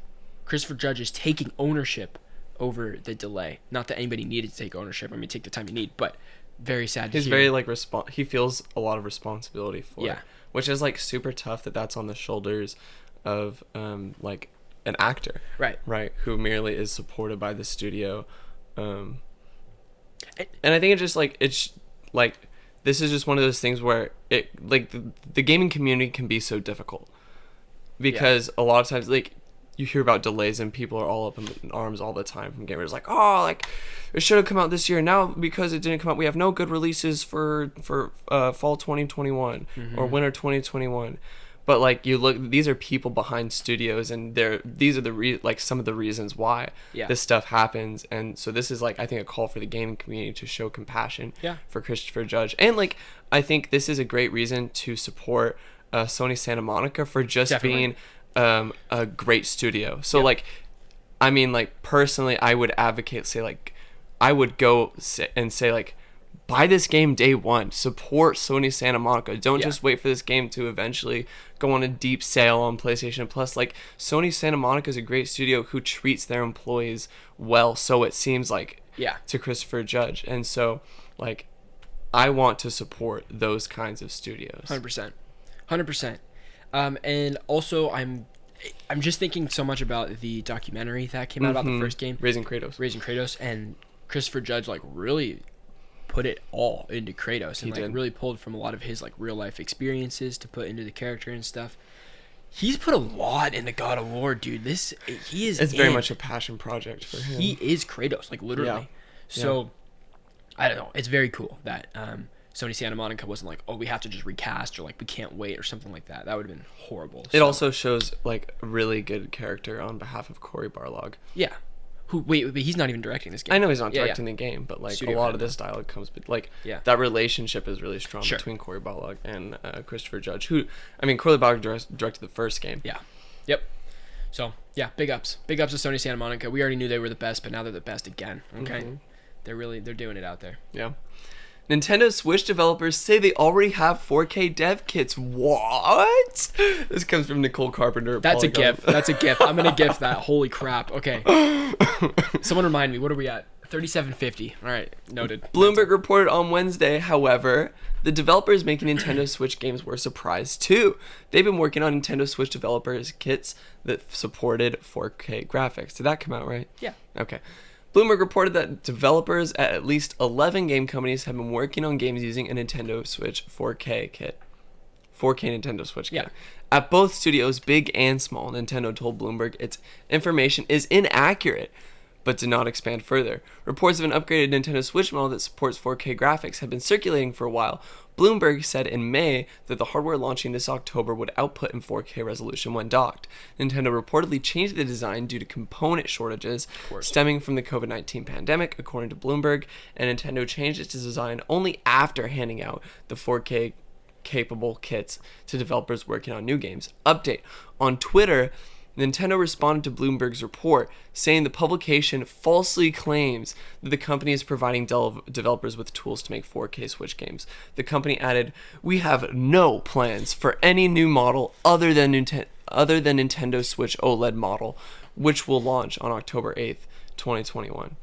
Christopher Judge is taking ownership over the delay. Not that anybody needed to take ownership. I mean, take the time you need, but very sad to He's hear. very, like, he feels a lot of responsibility for it. Which is, like, super tough that's on the shoulders of, like, an actor. Right. Who merely is supported by the studio. And I think it's like, this is just one of those things where it, like, the gaming community can be so difficult. Because a lot of times, like, you hear about delays and people are all up in arms all the time from gamers, like, oh, like, it should have come out this year. Now, because it didn't come out, we have no good releases for fall 2021 or winter 2021. But, like, you look, these are people behind studios, and these are some of the reasons why this stuff happens. And so this is, like, I think a call for the gaming community to show compassion for Christopher Judge. And, like, I think this is a great reason to support Sony Santa Monica for just being a great studio. So like, I mean, like, personally, I would advocate, say, like, I would go and say, like, buy this game day one, support Sony Santa Monica. Don't just wait for this game to eventually go on a deep sale on PlayStation Plus. Like, Sony Santa Monica is a great studio who treats their employees well, so it seems like, to Christopher Judge. And so, like, I want to support those kinds of studios. 100%. And also, I'm just thinking so much about the documentary that came out about the first game, Raising Kratos, and Christopher Judge, like, really put it all into Kratos, and like really pulled from a lot of his, like, real life experiences to put into the character and stuff. He's put a lot into God of War, dude. It's very much a passion project for him. He is Kratos, like, literally. So I don't know. It's very cool that Sony Santa Monica wasn't like, oh, we have to just recast, or like, we can't wait, or something like that. That would have been horrible. It also shows, like, a really good character on behalf of Cory Barlog. Yeah. But he's not even directing this game. I know he's not directing the game, but, like, Studio a lot of this dialogue comes, like, that relationship is really strong between Cory Barlog and Christopher Judge, who, I mean, Cory Barlog directed the first game. So, big ups to Sony Santa Monica. We already knew they were the best, but now they're the best again. Okay, they're doing it out there. Nintendo Switch developers say they already have 4K dev kits. What? This comes from Nicole Carpenter. That's a gift. I'm gonna gift that. Holy crap. Okay. Someone remind me. What are we at? 3750. All right. Noted. Bloomberg reported on Wednesday, however, the developers making Nintendo Switch games were surprised too. They've been working on Nintendo Switch developers kits that supported 4K graphics. Did that come out right? Yeah. Okay. Bloomberg reported that developers at least 11 game companies have been working on games using a Nintendo Switch 4K kit. 4K Nintendo Switch kit. At both studios, big and small, Nintendo told Bloomberg its information is inaccurate, but did not expand further. Reports of an upgraded Nintendo Switch model that supports 4K graphics have been circulating for a while. Bloomberg said in May that the hardware launching this October would output in 4K resolution when docked. Nintendo reportedly changed the design due to component shortages stemming from the COVID-19 pandemic, according to Bloomberg, and Nintendo changed its design only after handing out the 4K capable kits to developers working on new games. Update. On Twitter, Nintendo responded to Bloomberg's report, saying the publication falsely claims that the company is providing developers with tools to make 4K Switch games. The company added, "We have no plans for any new model other than Nintendo Switch OLED model, which will launch on October 8th, 2021.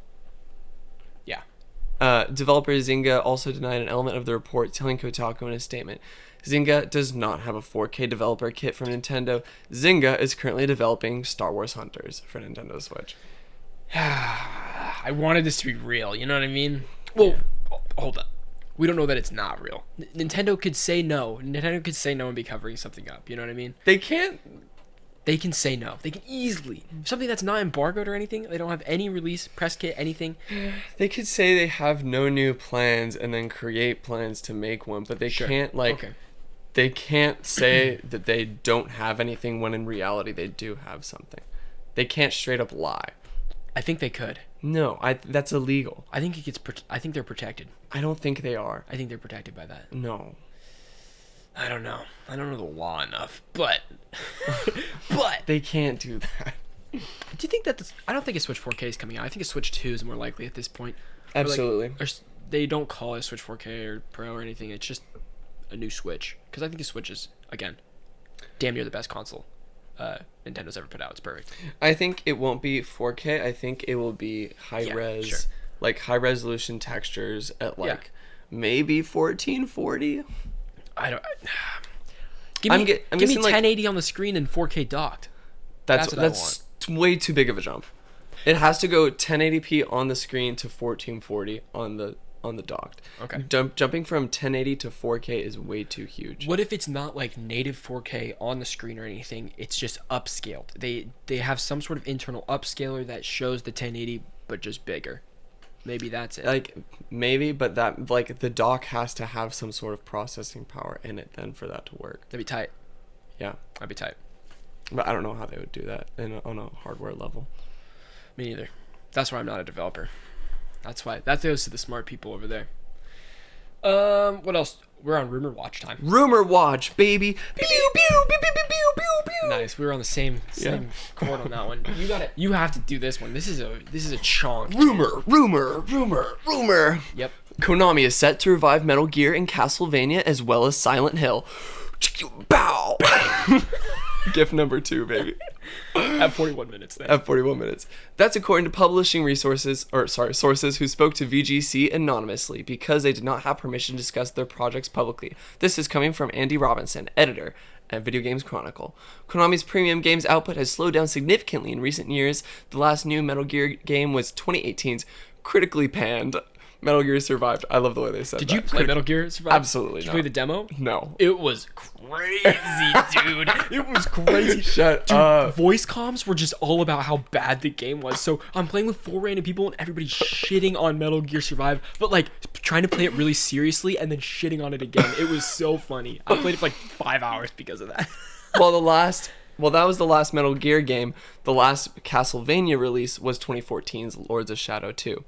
Developer Zynga also denied an element of the report, telling Kotaku in a statement, Zynga does not have a 4K developer kit from Nintendo. Zynga is currently developing Star Wars Hunters for Nintendo Switch. I wanted this to be real, you know what I mean? Well, hold up. We don't know that it's not real. Nintendo could say no. Nintendo could say no and be covering something up, you know what I mean? They can't. They can say no. They can easily. Something that's not embargoed or anything. They don't have any release, press kit, anything. They could say they have no new plans and then create plans to make one, but they can't, like... Okay. They can't say that they don't have anything when in reality they do have something. They can't straight up lie. I think they could. No, that's illegal. I think it gets. I think they're protected. I don't think they are. I think they're protected by that. No. I don't know the law enough, but They can't do that. do you think that I don't think a Switch 4K is coming out. I think a Switch 2 is more likely at this point. Absolutely. They don't call it a Switch 4K or Pro or anything. It's just a new Switch, because I think the Switch is, again, damn near the best console Nintendo's ever put out. It's perfect. I think it won't be 4K. I think it will be high-res, sure. like high-resolution textures at maybe 1440. Give me guessing 1080 on the screen and 4K docked. That's what I want. Way too big of a jump. It has to go 1080p on the screen to 1440 on the docked. Okay. Jumping from 1080 to 4K is way too huge. What if it's not like native 4K on the screen or anything? It's just upscaled. They have some sort of internal upscaler that shows the 1080 but just bigger. Maybe that's it. Like maybe, but that the dock has to have some sort of processing power in it then for that to work. That'd be tight. Yeah. That'd be tight. But I don't know how they would do that on a hardware level. Me neither. That's why I'm not a developer. That's why. That goes to the smart people over there. What else? We're on Rumor Watch time. Rumor Watch, baby. Pew, pew, pew, pew, pew, pew, pew, pew. Nice. We were on the same chord on that one. You have to do this one. This is a chonk. Rumor. Yep. Konami is set to revive Metal Gear and Castlevania as well as Silent Hill. Bow. GIF number 2, baby. At 41 minutes then. At 41 minutes. That's according to publishing sources who spoke to VGC anonymously because they did not have permission to discuss their projects publicly. This is coming from Andy Robinson, editor at Video Games Chronicle. Konami's premium games output has slowed down significantly in recent years. The last new Metal Gear game was 2018's critically panned Metal Gear Survived. I love the way they said that. Did you play Metal Gear Survived? Absolutely Did you not. play the demo? No. It was crazy, dude. It was crazy. Shut up. Voice comms were just all about how bad the game was. So I'm playing with 4 random people and everybody's shitting on Metal Gear Survive, but trying to play it really seriously and then shitting on it again. It was so funny. I played it for 5 hours because of that. Well, that was the last Metal Gear game. The last Castlevania release was 2014's Lords of Shadow 2.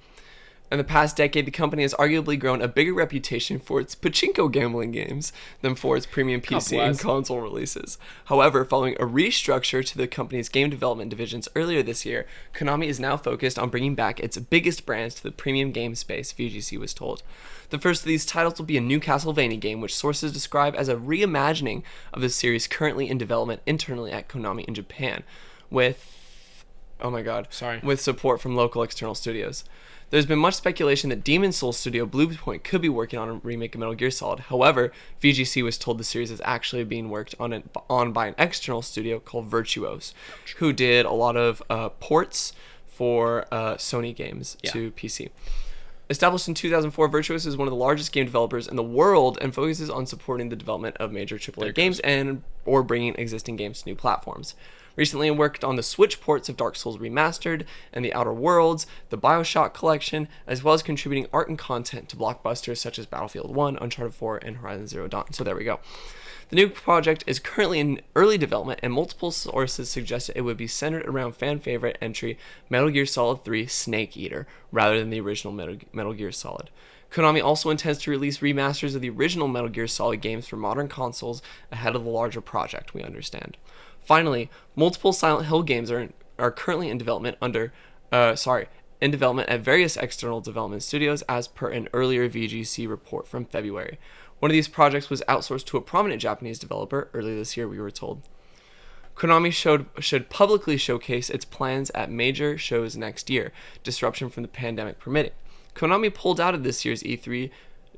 In the past decade, the company has arguably grown a bigger reputation for its pachinko gambling games than for its premium PC and console releases. However, following a restructure to the company's game development divisions earlier this year, Konami is now focused on bringing back its biggest brands to the premium game space, VGC was told. The first of these titles will be a new Castlevania game, which sources describe as a reimagining of the series currently in development internally at Konami in Japan, with support from local external studios. There's been much speculation that Demon Souls studio Bluepoint could be working on a remake of Metal Gear Solid. However, VGC was told the series is actually being worked on by an external studio called Virtuos, who did a lot of ports for Sony games to PC. Established in 2004, Virtuos is one of the largest game developers in the world and focuses on supporting the development of major AAA games or bringing existing games to new platforms. Recently worked on the Switch ports of Dark Souls Remastered and The Outer Worlds, the BioShock collection, as well as contributing art and content to blockbusters such as Battlefield 1, Uncharted 4, and Horizon Zero Dawn. So there we go. The new project is currently in early development, and multiple sources suggested it would be centered around fan favorite entry Metal Gear Solid 3 Snake Eater, rather than the original Metal Gear Solid. Konami also intends to release remasters of the original Metal Gear Solid games for modern consoles ahead of the larger project, we understand. Finally, multiple Silent Hill games are currently in development at various external development studios, as per an earlier VGC report from February. One of these projects was outsourced to a prominent Japanese developer earlier this year, we were told. Konami should publicly showcase its plans at major shows next year, disruption from the pandemic permitting. Konami pulled out of this year's E3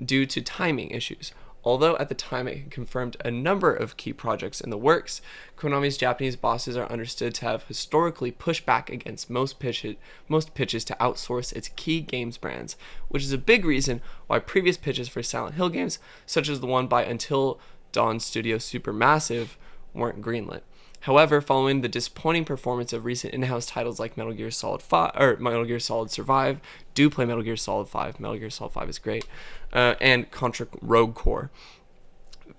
due to timing issues. Although at the time it confirmed a number of key projects in the works, Konami's Japanese bosses are understood to have historically pushed back against most pitches to outsource its key games brands, which is a big reason why previous pitches for Silent Hill games, such as the one by Until Dawn Studio Supermassive, weren't greenlit. However, following the disappointing performance of recent in-house titles like Metal Gear Solid 5 or Metal Gear Solid Survive, do play Metal Gear Solid 5. Metal Gear Solid 5 is great, and Contra Rogue Core.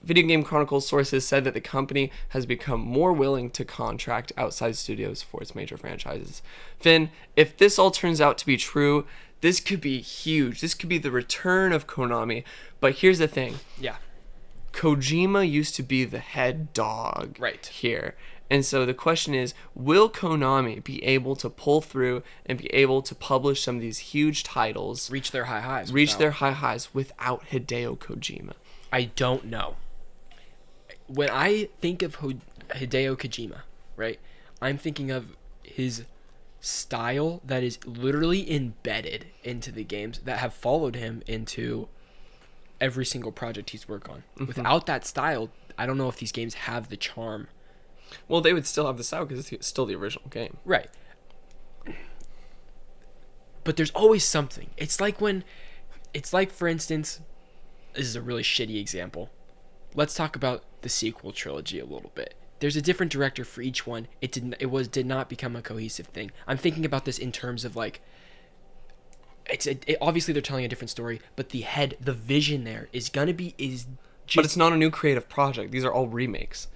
Video Game Chronicle sources said that the company has become more willing to contract outside studios for its major franchises. Finn, if this all turns out to be true, this could be huge. This could be the return of Konami. But here's the thing. Yeah. Kojima used to be the head dog Right. here. And so the question is, will Konami be able to pull through and be able to publish some of these huge titles, Reach their high highs. without Hideo Kojima? I don't know. When I think of Hideo Kojima, right, I'm thinking of his style that is literally embedded into the games that have followed him into every single project he's worked on. Mm-hmm. Without that style, I don't know if these games have the charm. Well, they would still have the style because it's still the original game. Right. But there's always something. It's like, for instance, this is a really shitty example. Let's talk about the sequel trilogy a little bit. There's a different director for each one. It did not become a cohesive thing. I'm thinking about this in terms of like, obviously they're telling a different story, but the vision there is gonna be But it's not a new creative project. These are all remakes.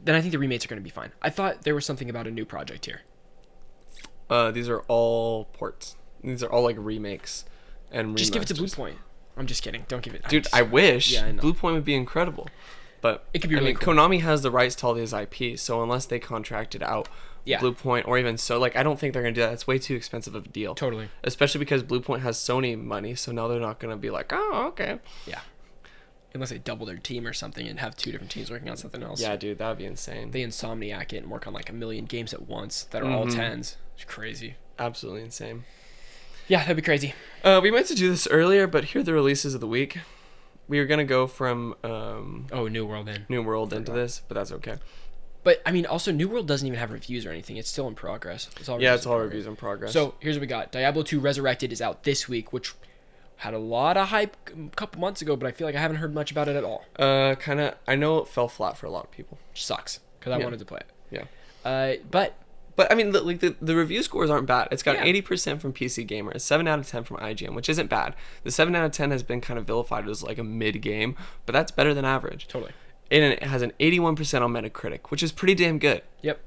Then I think the remakes are gonna be fine. I thought there was something about a new project here. These are all ports. These are all like remakes and remasters. Just give it to Bluepoint. I'm just kidding. Don't give it. Dude, I wish. Yeah, I know. Bluepoint would be incredible. But It could be really cool. Konami has the rights to all these IPs, so unless they contracted out Bluepoint or even so, like, I don't think they're gonna do that. It's way too expensive of a deal. Totally. Especially because Bluepoint has Sony money, so now they're not gonna be like, oh, okay. Yeah. Unless they double their team or something and have two different teams working on something else. Yeah, dude, that would be insane. They Insomniac it and work on like 1 million games at once that are all 10s. It's crazy. Absolutely insane. Yeah, that'd be crazy. We meant to do this earlier, but here are the releases of the week. We are gonna go from New World into this, but that's okay. But I mean, also New World doesn't even have reviews or anything. It's still in progress. It's all reviews in progress. So here's what we got. Diablo 2 Resurrected is out this week, which had a lot of hype a couple months ago, but I feel like I haven't heard much about it at all. I know it fell flat for a lot of people. Which sucks because I wanted to play it. Yeah. But I mean, the review scores aren't bad. It's got 80% from PC Gamer, a 7 out of 10 from IGN, which isn't bad. The 7 out of 10 has been kind of vilified as like a mid game, but that's better than average. Totally. And it has an 81% on Metacritic, which is pretty damn good. Yep.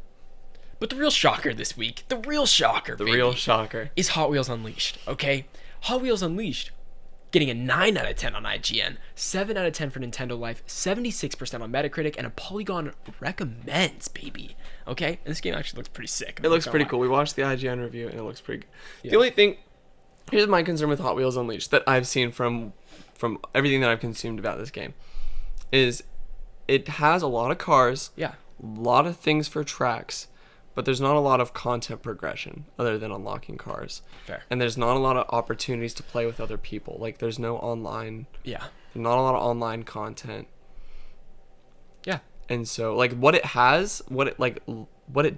But the real shocker this week, real shocker is Hot Wheels Unleashed, okay? Hot Wheels Unleashed getting a 9 out of 10 on IGN, 7 out of 10 for Nintendo Life, 76% on Metacritic, and a Polygon recommends, baby. Okay? And this game actually looks pretty sick. It looks pretty cool. We watched the IGN review, and it looks pretty good. Yeah. The only thing... Here's my concern with Hot Wheels Unleashed that I've seen from everything that I've consumed about this game. Is it has a lot of cars. Yeah. A lot of things for tracks. But there's not a lot of content progression other than unlocking cars. Fair. And there's not a lot of opportunities to play with other people. Like, there's no online... Yeah. Not a lot of online content. Yeah. And so, like, what it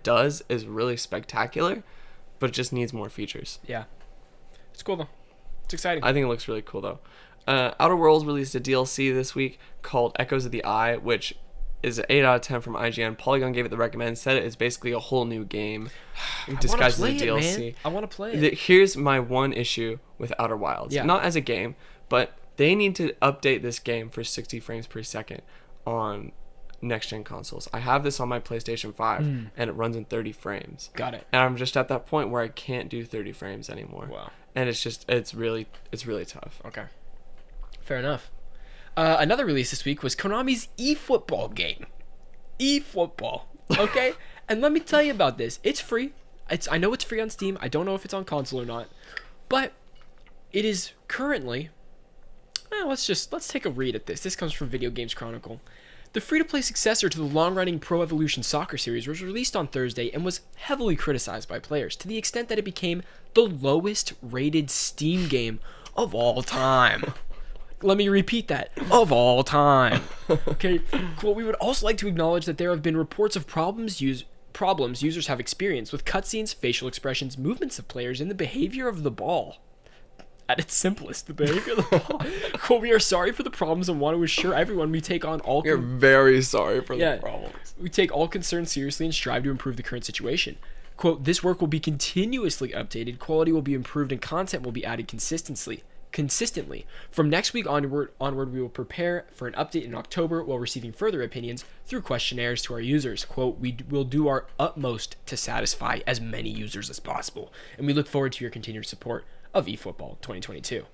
does is really spectacular, but it just needs more features. Yeah. It's cool, though. It's exciting. I think it looks really cool, though. Outer Worlds released a DLC this week called Echoes of the Eye, which... is an 8 out of 10 from IGN. Polygon gave it the recommend, said it is basically a whole new game disguised as a DLC. Man. I want to play it. Here's my one issue with Outer Wilds. Yeah. Not as a game, but they need to update this game for 60 frames per second on next-gen consoles. I have this on my PlayStation 5, and it runs in 30 frames. Got it. And I'm just at that point where I can't do 30 frames anymore. Wow. And it's really tough. Okay. Fair enough. Another release this week was Konami's EFootball game. EFootball. Okay? And let me tell you about this. It's free. I know it's free on Steam. I don't know if it's on console or not. But it is currently... let's take a read at this. This comes from Video Games Chronicle. The free-to-play successor to the long-running Pro Evolution Soccer series was released on Thursday and was heavily criticized by players to the extent that it became the lowest-rated Steam game of all time. Let me repeat that. Of all time. Okay. Well, we would also like to acknowledge that there have been reports of problems users have experienced with cutscenes, facial expressions, movements of players, and the behavior of the ball. At its simplest, the behavior of the ball. Well, we are sorry for the problems and want to assure everyone we take on all... We're very sorry for the problems. We take all concerns seriously and strive to improve the current situation. Quote, this work will be continuously updated, quality will be improved, and content will be added consistently. From next week onward, we will prepare for an update in October while receiving further opinions through questionnaires to our users. Quote, we will do our utmost to satisfy as many users as possible, and we look forward to your continued support of eFootball 2022.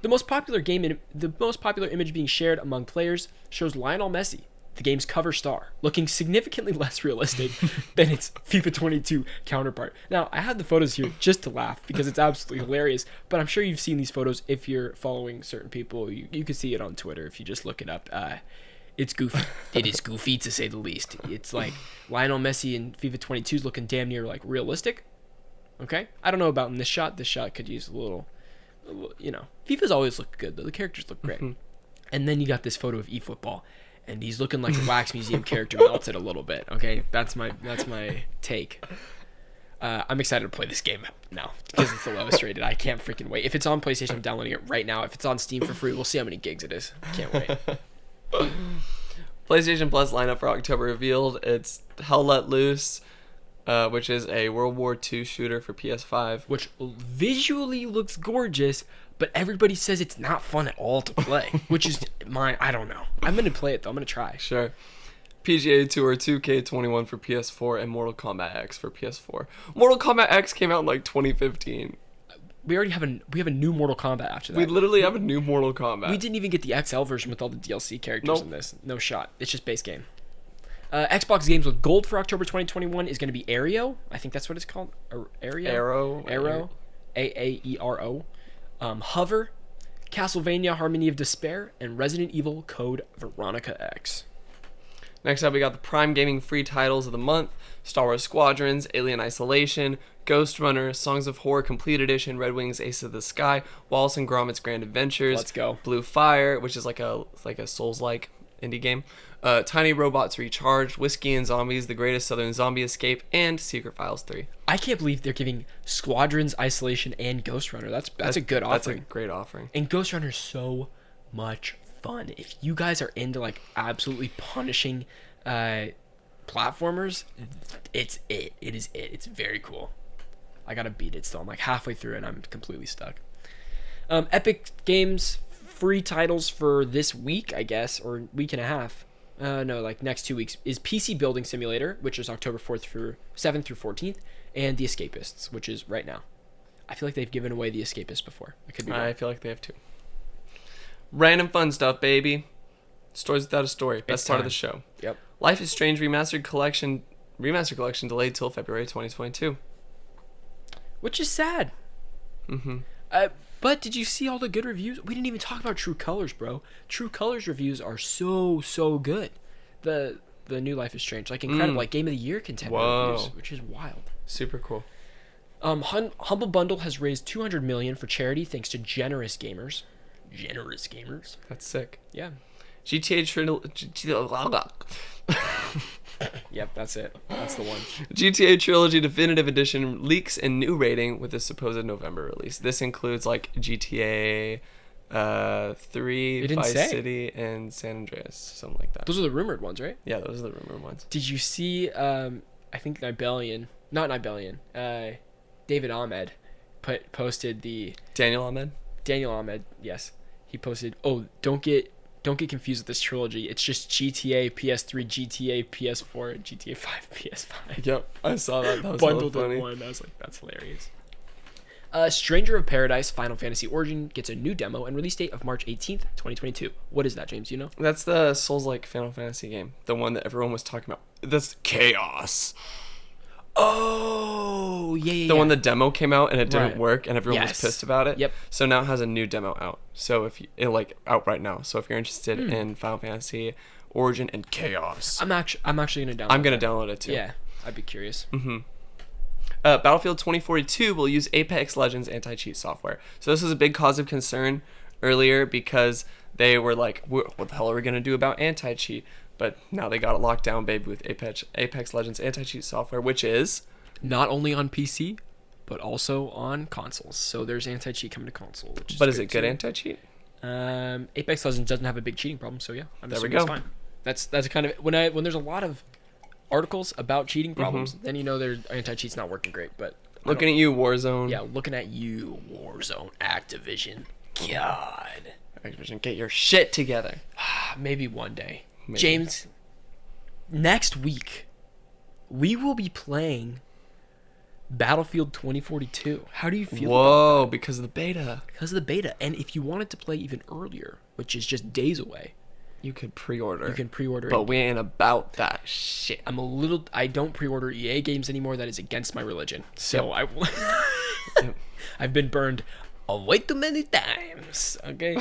The most popular image being shared among players shows Lionel Messi, the game's cover star, looking significantly less realistic than its FIFA 22 counterpart. Now, I have the photos here just to laugh because it's absolutely hilarious, but I'm sure you've seen these photos if you're following certain people. You can see it on Twitter if you just look it up. It's goofy. It is goofy, to say the least. It's like Lionel Messi in FIFA 22 is looking damn near like realistic. Okay? I don't know about in this shot. This shot could use a little, FIFA's always look good, though. The characters look great. And then you got this photo of eFootball, and he's looking like a Wax Museum character melted a little bit. Okay? That's my take. I'm excited to play this game now because it's the lowest rated. I can't freaking wait. If it's on PlayStation, I'm downloading it right now. If it's on Steam for free, we'll see how many gigs it is. Can't wait. PlayStation Plus lineup for October revealed. It's Hell Let Loose, which is a World War II shooter for PS5. Which visually looks gorgeous, but everybody says it's not fun at all to play. Which is I don't know. I'm going to play it, though. I'm going to try. Sure. PGA Tour 2K21 for PS4 and Mortal Kombat X for PS4. Mortal Kombat X came out in like 2015. We already have a new Mortal Kombat after that. We literally have a new Mortal Kombat. We didn't even get the XL version with all the DLC characters in this. No shot. It's just base game. Xbox games with gold for October 2021 is going to be Aero. I think that's what it's called. Aero. Aero. Hover, Castlevania Harmony of Despair, and Resident Evil Code Veronica X. Next up, we got the Prime Gaming free titles of the month: Star Wars Squadrons, Alien Isolation, Ghost Runner, Songs of Horror Complete Edition, Red Wings Ace of the Sky, Wallace and Gromit's Grand Adventures. Let's go. Blue Fire, which is like a Souls-like indie game. Tiny Robots Recharged, Whiskey and Zombies, The Greatest Southern Zombie Escape, and Secret Files 3. I can't believe they're giving Squadrons, Isolation, and Ghost Runner. That's a good offering. That's a great offering. And Ghost Runner is so much fun. If you guys are into like absolutely punishing platformers, it's very cool. I gotta beat it still. I'm like halfway through and I'm completely stuck. Epic Games free titles for this week, I guess, or week and a half. No, like next 2 weeks is PC Building Simulator, which is October 7th through 14th, and The Escapists, which is right now. I feel like they've given away The Escapist before. I could be wrong. I feel like they have too. Random fun stuff, baby. Stories without a story. Best part of the show. Yep. Life is Strange remastered collection delayed till February 2022. Which is sad. But did you see all the good reviews? We didn't even talk about True Colors, bro. True Colors reviews are so good. The new Life is Strange, like incredible, like Game of the Year contender reviews, which is wild. Super cool. Humble Bundle has raised $200 million for charity thanks to generous gamers. That's sick. Yeah. GTA Yep, that's it. That's the one. GTA Trilogy Definitive Edition leaks and new rating with the supposed November release. This includes like GTA 3, Vice City, and San Andreas, something like that. Those are the rumored ones, right? Yeah, those are the rumored ones. Did you see? I think David Ahmed posted the Daniel Ahmed, yes. He posted, "Oh, don't get confused with this trilogy. It's just GTA PS3, GTA PS4, and GTA 5 PS5." Yep, I saw that. That was bundled funny. in one. I was like, that's hilarious. Stranger of Paradise Final Fantasy Origin gets a new demo and release date of March 18th, 2022. What is that, James? You know? That's the Souls-like Final Fantasy game. The one that everyone was talking about. That's Chaos. Oh, yeah. The one the demo came out and it didn't work and everyone was pissed about it. Yep. So now it has a new demo out. So if out right now. So if you're interested in Final Fantasy Origin and Chaos, I'm actually gonna download. I'm gonna download it too. Yeah, I'd be curious. Battlefield 2042 will use Apex Legends anti-cheat software. So this was a big cause of concern earlier because they were like, what the hell are we gonna do about anti-cheat? But now they got it locked down, baby, with Apex Legends anti-cheat software, which is not only on PC, but also on consoles. So there's anti-cheat coming to console. Which is but is it good anti-cheat? Apex Legends doesn't have a big cheating problem, so yeah, there we go. It's fine. That's kind of when there's a lot of articles about cheating problems, then you know their anti-cheat's not working great. But looking at you, Warzone. Yeah, looking at you, Warzone, Activision. God, Activision, get your shit together. Maybe one day. Maybe. James, next week, we will be playing Battlefield 2042. How do you feel about Whoa, because of the beta. that? Because of the beta. And if you wanted to play even earlier, which is just days away, You could pre-order. you can pre-order But it. we ain't about that shit. I don't pre-order EA games anymore. That is against my religion. So Yep. I've been burned way too many times. Okay.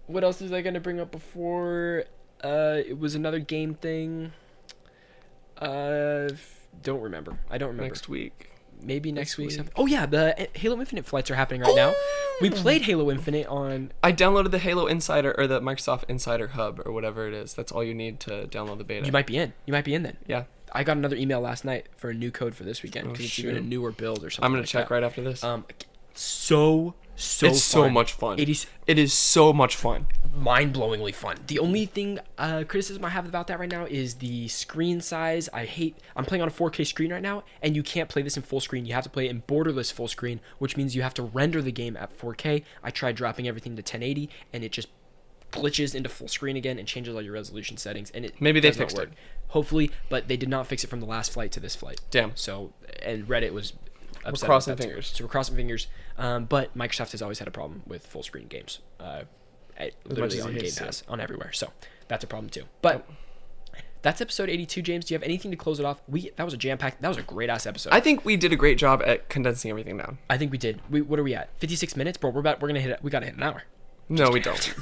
What else was I gonna bring up before? It was another game thing. Don't remember. I don't remember. Next week. Maybe next week. week. Something. Oh yeah, the Halo Infinite flights are happening right now. We played Halo Infinite on. I downloaded the Halo Insider or the Microsoft Insider Hub or whatever it is. That's all you need to download the beta. You might be in. You might be in then. Yeah. I got another email last night for a new code for this weekend because it's even a shoot. newer build or something. I'm gonna like check that. right after this. So it's fun. so much fun. It is It is so much fun. mind-blowingly fun. The only thing criticism I have about that right now is the screen size. I'm playing on a 4K screen right now, and you can't play this in full screen. You have to play it in borderless full screen, which means you have to render the game at 4K. I tried dropping everything to 1080, and it just glitches into full screen again and changes all your resolution settings. And it Maybe they does not fixed work. it. Hopefully, but they did not fix it from the last flight to this flight. Damn. So, and Reddit was upset crossing about that too. fingers. So we're crossing fingers. But Microsoft has always had a problem with full screen games. Literally as on it Game is, yeah. Pass, on everywhere. So that's a problem too. But that's episode 82, James. Do you have anything to close it off? That was a jam-packed, that was a great ass episode. I think we did a great job at condensing everything down. I think we did. What are we at? 56 minutes, bro. We gotta hit an hour. No, we don't.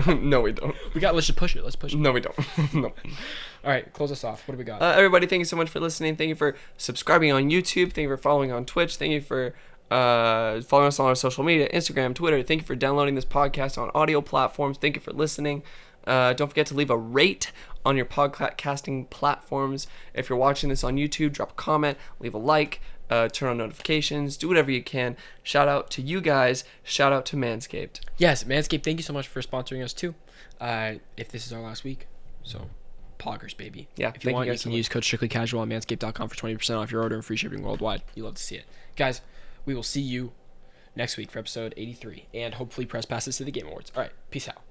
No, we don't. Let's just push it. Let's push it. No, we don't. No. All right, close us off. What do we got? Everybody, thank you so much for listening. Thank you for subscribing on YouTube. Thank you for following on Twitch. Thank you for following us on our social media, Instagram, Twitter. Thank you for downloading this podcast on audio platforms. Thank you for listening. Don't forget to leave a rate on your podcasting platforms. If you're watching this on YouTube, drop a comment, leave a like, turn on notifications, do whatever you can. Shout out to you guys. Shout out to Manscaped. Yes, Manscaped, thank you so much for sponsoring us too. If this is our last week, so poggers, baby. Yeah, if you want, you can use code strictlycasual on manscaped.com for 20% off your order and free shipping worldwide. You love to see it. Guys, we will see you next week for episode 83 and hopefully press passes to the Game Awards. All right, peace out.